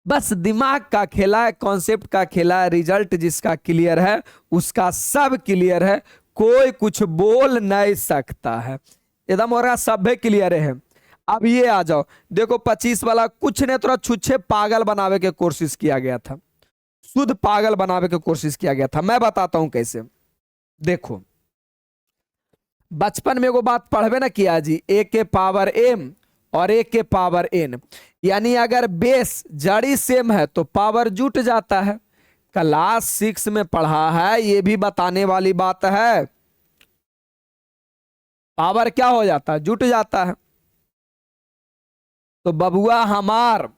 बस दिमाग का खेला है, कॉन्सेप्ट का खेला है, रिजल्ट जिसका क्लियर है उसका सब क्लियर है, कोई कुछ बोल नहीं सकता है, एकदम और सब क्लियर है। अब ये आ जाओ, देखो 25 वाला कुछ ने थोड़ा छुच्छे पागल बनावे के कोशिश किया गया था, शुद्ध पागल बनावे की कोशिश किया गया था। मैं बताता हूं कैसे। देखो बचपन में एगो बात पढ़वे ना किया जी, a के पावर m और a के पावर n, यानी अगर बेस जड़ी सेम है तो पावर जुट जाता है। क्लास 6 में पढ़ा है, ये भी बताने वाली बात है, पावर क्या हो जाता है, जुट जाता है। तो बबुआ हमार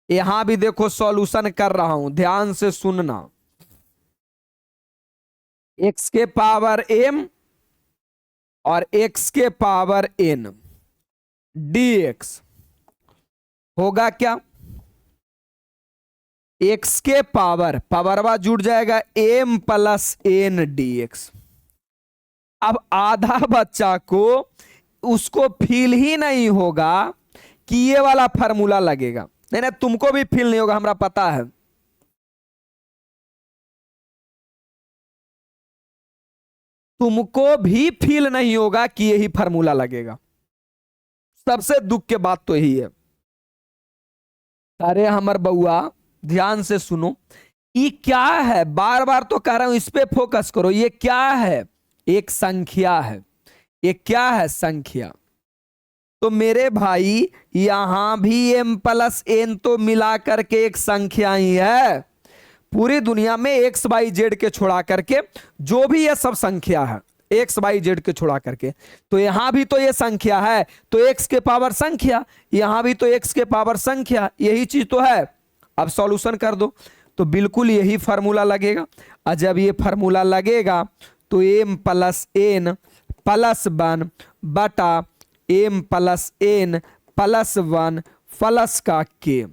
यहां भी देखो सॉल्यूशन कर रहा हूं, ध्यान से सुनना। एक्स के पावर m और x के पावर n dx होगा क्या, x के पावरवा जुड़ जाएगा m प्लस n dx। अब आधा बच्चा को उसको फील ही नहीं होगा कि ये वाला फार्मूला लगेगा, नहीं नहीं तुमको भी फील नहीं होगा, हमरा पता है। तुमको भी फील नहीं होगा कि यही फार्मूला लगेगा। सबसे दुख के बात तो यही है। अरे हमर बउआ ध्यान से सुनो, ये क्या है, बार बार तो कह रहा हूं इस पे फोकस करो। ये क्या है, एक संख्या है। ये क्या है, संख्या। तो मेरे भाई यहां भी m प्लस n तो मिला करके एक संख्या ही है। पूरी दुनिया में एक्स वाई जेड के छोड़ा करके जो भी ये सब संख्या है, एक्स वाई जेड के छोड़ा करके, तो यहां भी तो ये संख्या है, तो एक्स के पावर संख्या, यहां भी तो एक्स के पावर संख्या, यही चीज तो है। अब सॉल्यूशन कर दो तो बिल्कुल यही फार्मूला लगेगा। और जब ये फार्मूला लगेगा तो m प्लस n प्लस 1 बटा m plus n plus 1 plus का k।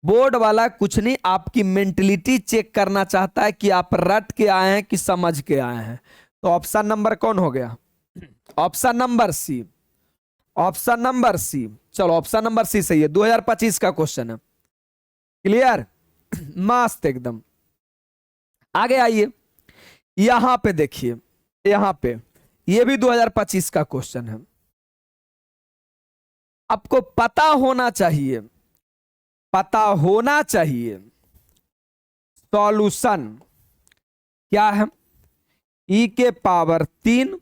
बोर्ड वाला कुछ नहीं, आपकी मेंटलिटी चेक करना चाहता है कि आप रट के आए हैं कि समझ के आए हैं। तो ऑप्शन नंबर कौन हो गया, option number C. Option number C, चलो ऑप्शन नंबर सी सही है। 2025 का क्वेश्चन है, क्लियर, मस्त एकदम। आगे आइए, यहां पे देखिए, यहां पे ये भी 2025 का क्वेश्चन है। आपको पता होना चाहिए, पता होना चाहिए सॉल्यूशन क्या है। e के पावर 3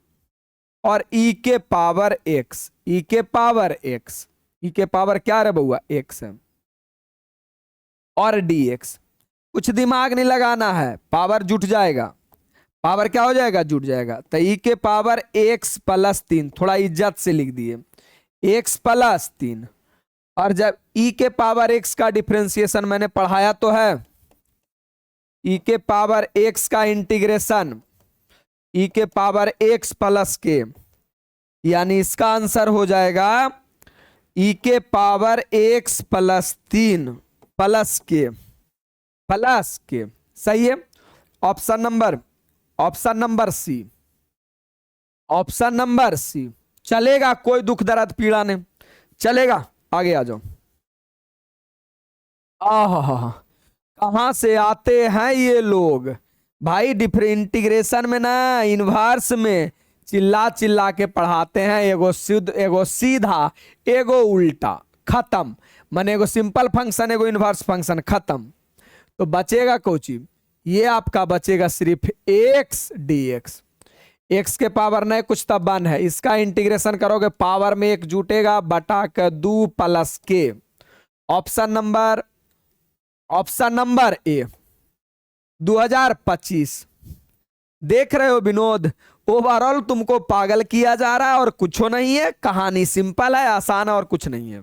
और e के पावर x, e के पावर x, e के पावर क्या रे बउआ, x है, और dx। कुछ दिमाग नहीं लगाना है, पावर जुट जाएगा, पावर क्या हो जाएगा, जुट जाएगा। तो e के पावर x प्लस 3, थोड़ा इज्जत से लिख दिए, x प्लस 3। और जब e के पावर x का डिफरेंशिएशन मैंने पढ़ाया तो है, e के पावर x का इंटीग्रेशन e के पावर x प्लस के, यानी इसका आंसर हो जाएगा e के power x plus 3 plus k, plus k. सही है, option number C, option number C चलेगा, कोई दुख दर्द पीड़ा नहीं, चलेगा। आगे आ जाओ। आहा, कहां से आते हैं ये लोग भाई, इंटीग्रेशन में ना, इनवर्स में चिल्ला चिल्ला के पढ़ाते हैं, एगो शुद्ध, एगो सीधा, एगो उल्टा, खत्म। माने एगो सिंपल फंक्शन, एगो इनवर्स फंक्शन, खत्म। तो बचेगा कोची, ये आपका बचेगा सिर्फ x dx। x के पावर नहीं कुछ तब 1 है, इसका इंटीग्रेशन करोगे पावर में एक जुटेगा, बटा के 2 plus k. Option number A 2025। देख रहे हो विनोद, ओवरऑल तुमको पागल किया जा रहा है और कुछ नहीं है, कहानी सिंपल है, आसान है और कुछ नहीं है।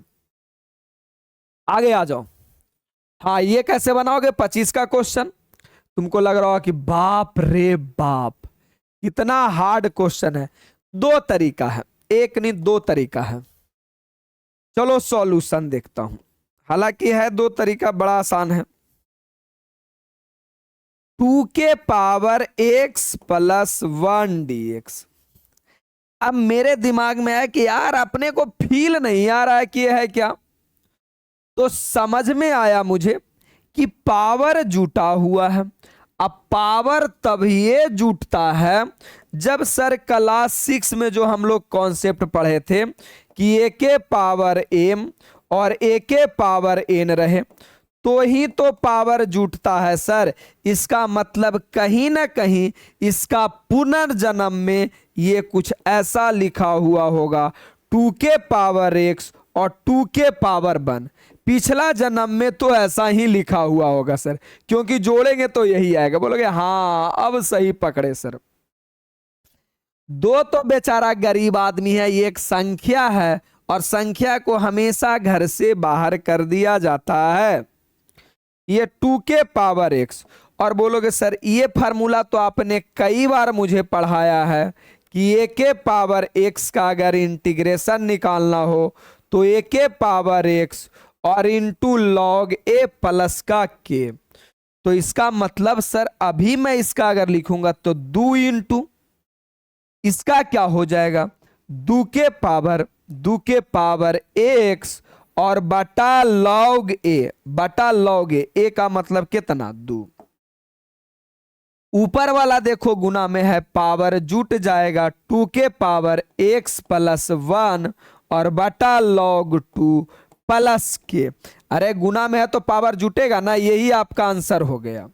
आगे आ जाओ। हाँ, ये कैसे बनाओगे, 25 का क्वेश्चन। तुमको लग रहा होगा कि बाप रे बाप इतना हार्ड क्वेश्चन है। 2 तरीका है, एक नहीं 2 तरीका है। चलो सॉल्यूशन देखता हूं, हालांकि है 2 तरीका, बड़ा आसान है। 2 के पावर x प्लस 1 dx। अब मेरे दिमाग में है कि यार अपने को फील नहीं आ रहा है कि यह है क्या, तो समझ में आया मुझे कि पावर जुटा हुआ है। अब पावर तभी जुटता है जब सर क्लास 6 में जो हम लोग कॉन्सेप्ट पढ़े थे कि a के पावर m और a के पावर n रहे, तो ही तो पावर जुटता है सर। इसका मतलब कहीं ना कहीं इसका पुनर्जन्म में ये कुछ ऐसा लिखा हुआ होगा, 2 के पावर x और 2 के पावर 1। पिछला जन्म में तो ऐसा ही लिखा हुआ होगा सर, क्योंकि जोड़ेंगे तो यही आएगा। बोलोगे हाँ अब सही पकड़े सर। 2 तो बेचारा गरीब आदमी है, ये एक संख्या है और संख्या को हमेशा घर से बाहर कर दिया जाता है। ये 2 के पावर x और बोलोगे सर ये फार्मूला तो आपने कई बार मुझे पढ़ाया है कि ए के पावर एक्स का अगर इंटीग्रेशन निकालना हो तो ए के पावर एक्स और इंटू लॉग ए प्लस का के। तो इसका मतलब सर अभी मैं इसका अगर लिखूंगा तो 2 इंटू इसका क्या हो जाएगा 2 के पावर एक्स और बटा लॉग ए का मतलब कितना 2। ऊपर वाला देखो गुना में है पावर जुट जाएगा 2 के पावर एक्स प्लस 1 और बटा लॉग 2 प्लस के। अरे गुना में है तो पावर जुटेगा ना, यही आपका आंसर हो गया,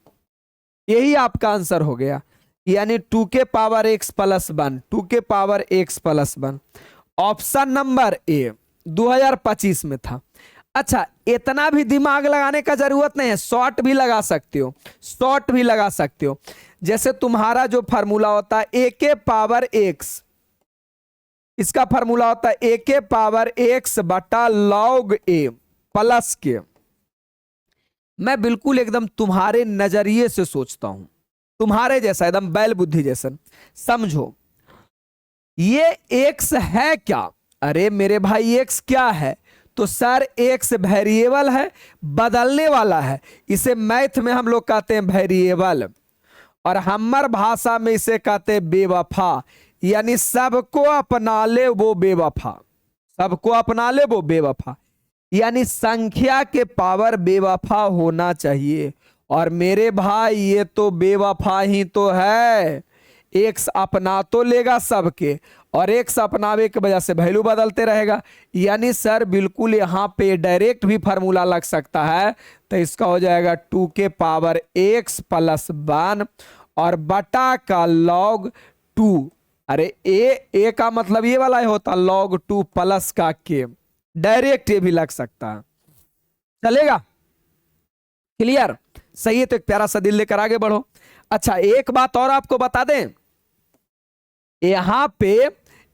यही आपका आंसर हो गया। यानी 2 के पावर एक्स प्लस 1, 2 के power x plus 1 option number A 2025 में था। अच्छा इतना भी दिमाग लगाने का जरूरत नहीं है, शॉर्ट भी लगा सकते हो, शॉर्ट भी लगा सकते हो। जैसे तुम्हारा जो फार्मूला होता है ए के पावर एक्स, इसका फार्मूला होता है ए के पावर एक्स बटा लॉग ए प्लस के। मैं बिल्कुल एकदम तुम्हारे नजरिए से सोचता हूं, तुम्हारे जैसा एकदम बैल बुद्धि जैसा। समझो ये एक्स है क्या? अरे मेरे भाई एक्स क्या है? तो सर एक्स वेरिएबल है, बदलने वाला है, इसे मैथ में हम लोग कहते हैं वेरिएबल और हमर भाषा में इसे कहते हैं बेवफा। यानी सबको अपना ले वो बेवफा, सबको अपना ले वो बेवफा। यानी संख्या के पावर बेवफा होना चाहिए। और मेरे भाई ये तो बेवफा ही तो है, एक्स अपना तो लेगा सबके और एक्स अपनावे की वजह से वैल्यू बदलते रहेगा। यानी सर बिल्कुल यहाँ पे डायरेक्ट भी फार्मूला लग सकता है, तो इसका हो जाएगा 2 के पावर एक्स प्लस 1 और बटा का लॉग 2। अरे ए का मतलब ये वाला ही होता लॉग 2 प्लस का के, डायरेक्ट ये भी लग सकता है, चलेगा? क्लियर? सही है, तो एक प्यारा सा दिल लेकर आगे बढ़ो। अच्छा एक बात और आपको बता दें, यहां पे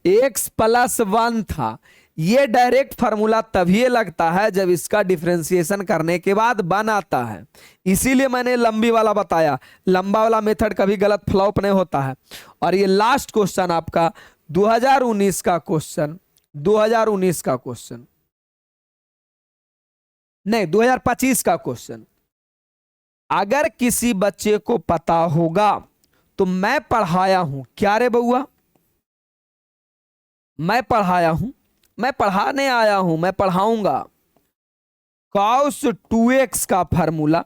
x प्लस 1 था, ये डायरेक्ट फार्मूला तभी लगता है जब इसका डिफरेंशिएशन करने के बाद 1 आता है। इसीलिए मैंने लंबी वाला बताया, लंबा वाला मेथड कभी गलत फ्लॉप नहीं होता है। और ये लास्ट क्वेश्चन आपका 2019 का क्वेश्चन, 2019 का क्वेश्चन नहीं 2025 का क्वेश्चन। अगर किसी बच्चे को पता होगा तो मैं पढ़ाया हूं, क्या रे बउआ? मैं पढ़ाया हूं, मैं पढ़ाने आया हूं, मैं पढ़ाऊंगा। cos 2x का फार्मूला,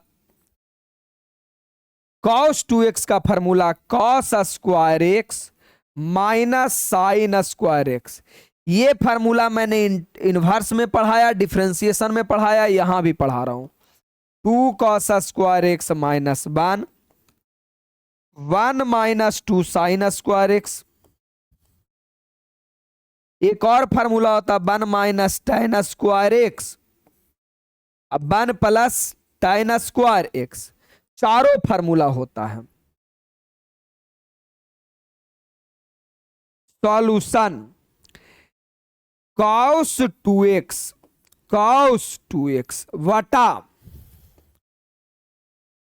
cos 2x का formula cos square x minus sine square x. ये फार्मूला मैंने इनवर्स में पढ़ाया, डिफरेंशिएशन में पढ़ाया, यहां भी पढ़ा रहा हूं। 2 cos square x minus 1, 1 minus 2 sign square x. एक और फार्मूला होता है 1 माइनस tan स्क्वायर एक्स, अब 1 प्लस tan स्क्वायर एक्स। चारों फार्मूला होता है। सॉल्यूशन cos 2x वटा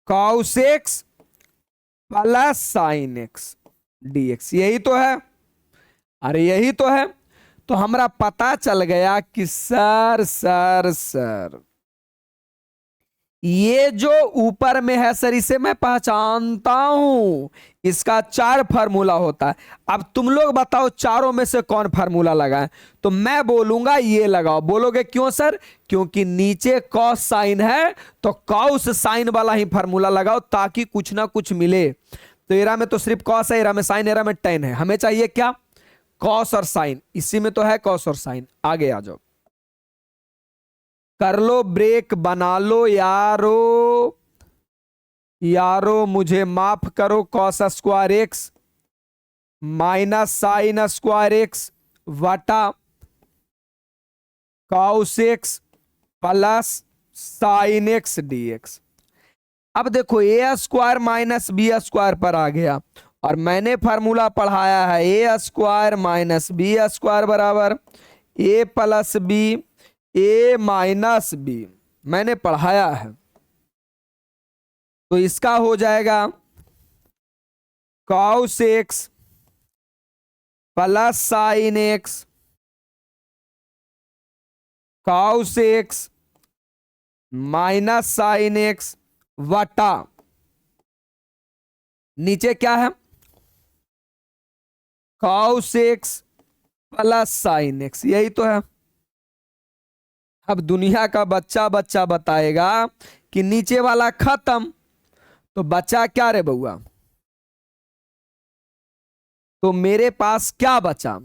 cos x plus sine x dx, यही तो है। अरे यही तो है। तो हमरा पता चल गया कि सर ये जो ऊपर में है सर इसे मैं पहचानता हूं, इसका 4 फार्मूला होता है। अब तुम लोग बताओ चारों में से कौन फार्मूला लगाएं? तो मैं बोलूंगा ये लगाओ। बोलोगे क्यों सर? क्योंकि नीचे कॉस साइन है तो कॉस साइन वाला ही फार्मूला लगाओ ताकि कुछ ना कुछ मिले। तो एरा में तो सिर्फ कॉस है, एरा में साइन, एरा में टेन है। हमें चाहिए क्या? कॉस और साइन। इसी में तो है कॉस और साइन। आगे आ जाओ, कर लो ब्रेक, बना लो यारो मुझे माफ करो। Cos square x minus sine square x वटा cos x plus sine x d x. अब देखो A square minus B square पर आ गया और मैंने फार्मूला पढ़ाया है A square minus B square बराबर A plus B A minus B, मैंने पढ़ाया है। तो इसका हो जाएगा cos x plus sin x cos x minus sin x वटा नीचे क्या है cos x plus sin x, यही तो है। अब दुनिया का बच्चा बच्चा बताएगा कि नीचे वाला खत्म, तो बचा क्या रे बउआ? तो मेरे पास क्या बचा?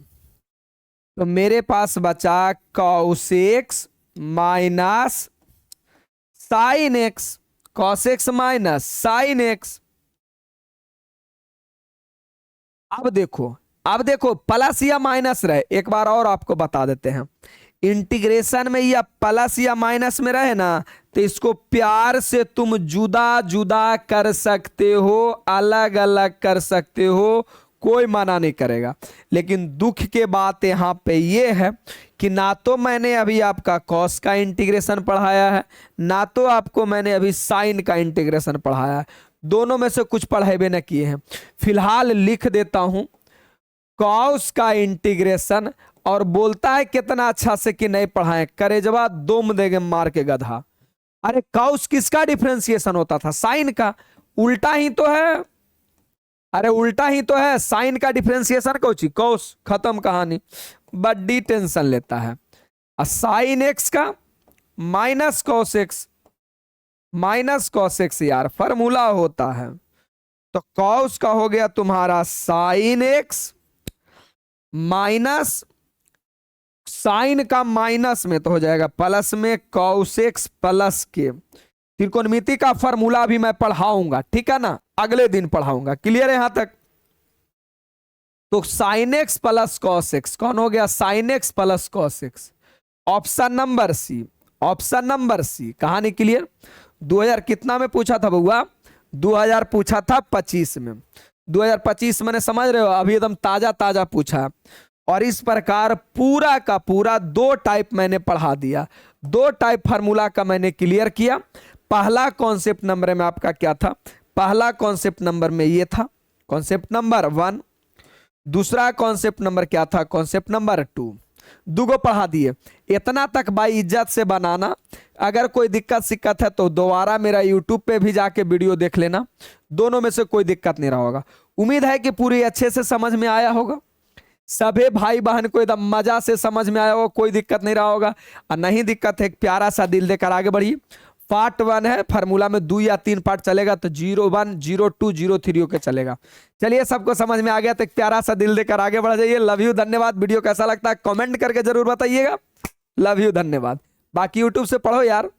तो मेरे पास बचा cos x minus sin x, cos x minus sin x। अब देखो प्लस या माइनस रहे, एक बार और आपको बता देते हैं, इंटीग्रेशन में या प्लस या माइनस में रहे ना, तो इसको प्यार से तुम जुदा जुदा कर सकते हो, अलग अलग कर सकते हो, कोई मना नहीं करेगा। लेकिन दुख के बात यहां पे ये है कि ना तो मैंने अभी आपका कॉस का इंटीग्रेशन पढ़ाया है, ना तो आपको मैंने अभी साइन का इंटीग्रेशन पढ़ाया है, दोनों में से कुछ पढ़ाए न किए हैं। फिलहाल लिख देता हूं कॉस का इंटीग्रेशन, और बोलता है कितना अच्छा से कि नहीं पढ़ाए, करेजवा दुम देगे मार के गधा। अरे कॉस किसका डिफरेंशिएशन होता था? साइन का। उल्टा ही तो है, अरे उल्टा ही तो है, साइन का डिफरेंशिएशन कोची कॉस, खत्म कहानी। बड़ी टेंशन लेता है। साइन एक्स का minus cos x, minus cos x यार फॉर्मूला होता है। तो कॉस का हो गया तुम्हारा साइन एक्स माइनस साइन का माइनस में तो हो जाएगा प्लस में कॉस एक्स प्लस के। त्रिकोणमिति का फॉर्मूला भी मैं पढ़ाऊंगा, ठीक है ना, अगले दिन पढ़ाऊंगा। क्लियर है यहां तक? तो sine x plus cos x कौन हो गया? Sine x plus cos x. Option number C, option number C. कहानी क्लियर? 2000 कितना में पूछा था बउआ? 2000 पूछा था 25 में। 2025 मैंने, समझ रहे हो, अभी एकदम ताजा ताजा पूछा। और इस प्रकार पूरा का पूरा 2 टाइप मैंने पढ़ा दिया, 2 टाइप फार्मूला का मैंने क्लियर किया। पहला कॉन्सेप्ट नंबर में आपका क्या था? पहला कॉन्सेप्ट नंबर में ये था, कॉन्सेप्ट नंबर 1। दूसरा कॉन्सेप्ट नंबर क्या था? Concept number 2। दुगो पढ़ा दिए। इतना तक भाई इज्जत से बनाना। अगर कोई दिक्कत सिक्कत है तो दोबारा मेरा यूट्यूब पे भी जाके वीडियो देख लेना, दोनों में से कोई दिक्कत नहीं रहा होगा। उम्मीद है कि पूरी अच्छे से समझ में आया होगा, सभी भाई बहन को एकदम मजा से समझ में आया होगा, कोई दिक्कत नहीं रहा होगा। और नहीं दिक्कत है, एक प्यारा सा दिल देकर आगे बढ़िए। पार्ट 1 है, फार्मूला में 2 या 3 पार्ट चलेगा, तो 01, 02, 03 के चलेगा। चलिए, सबको समझ में आ गया तो एक प्यारा सा दिल देकर आगे बढ़ जाइए। लव यू, धन्यवाद। वीडियो कैसा लगता है कमेंट करके जरूर बताइएगा। लव यू, धन्यवाद। बाकी यूट्यूब से पढ़ो यार।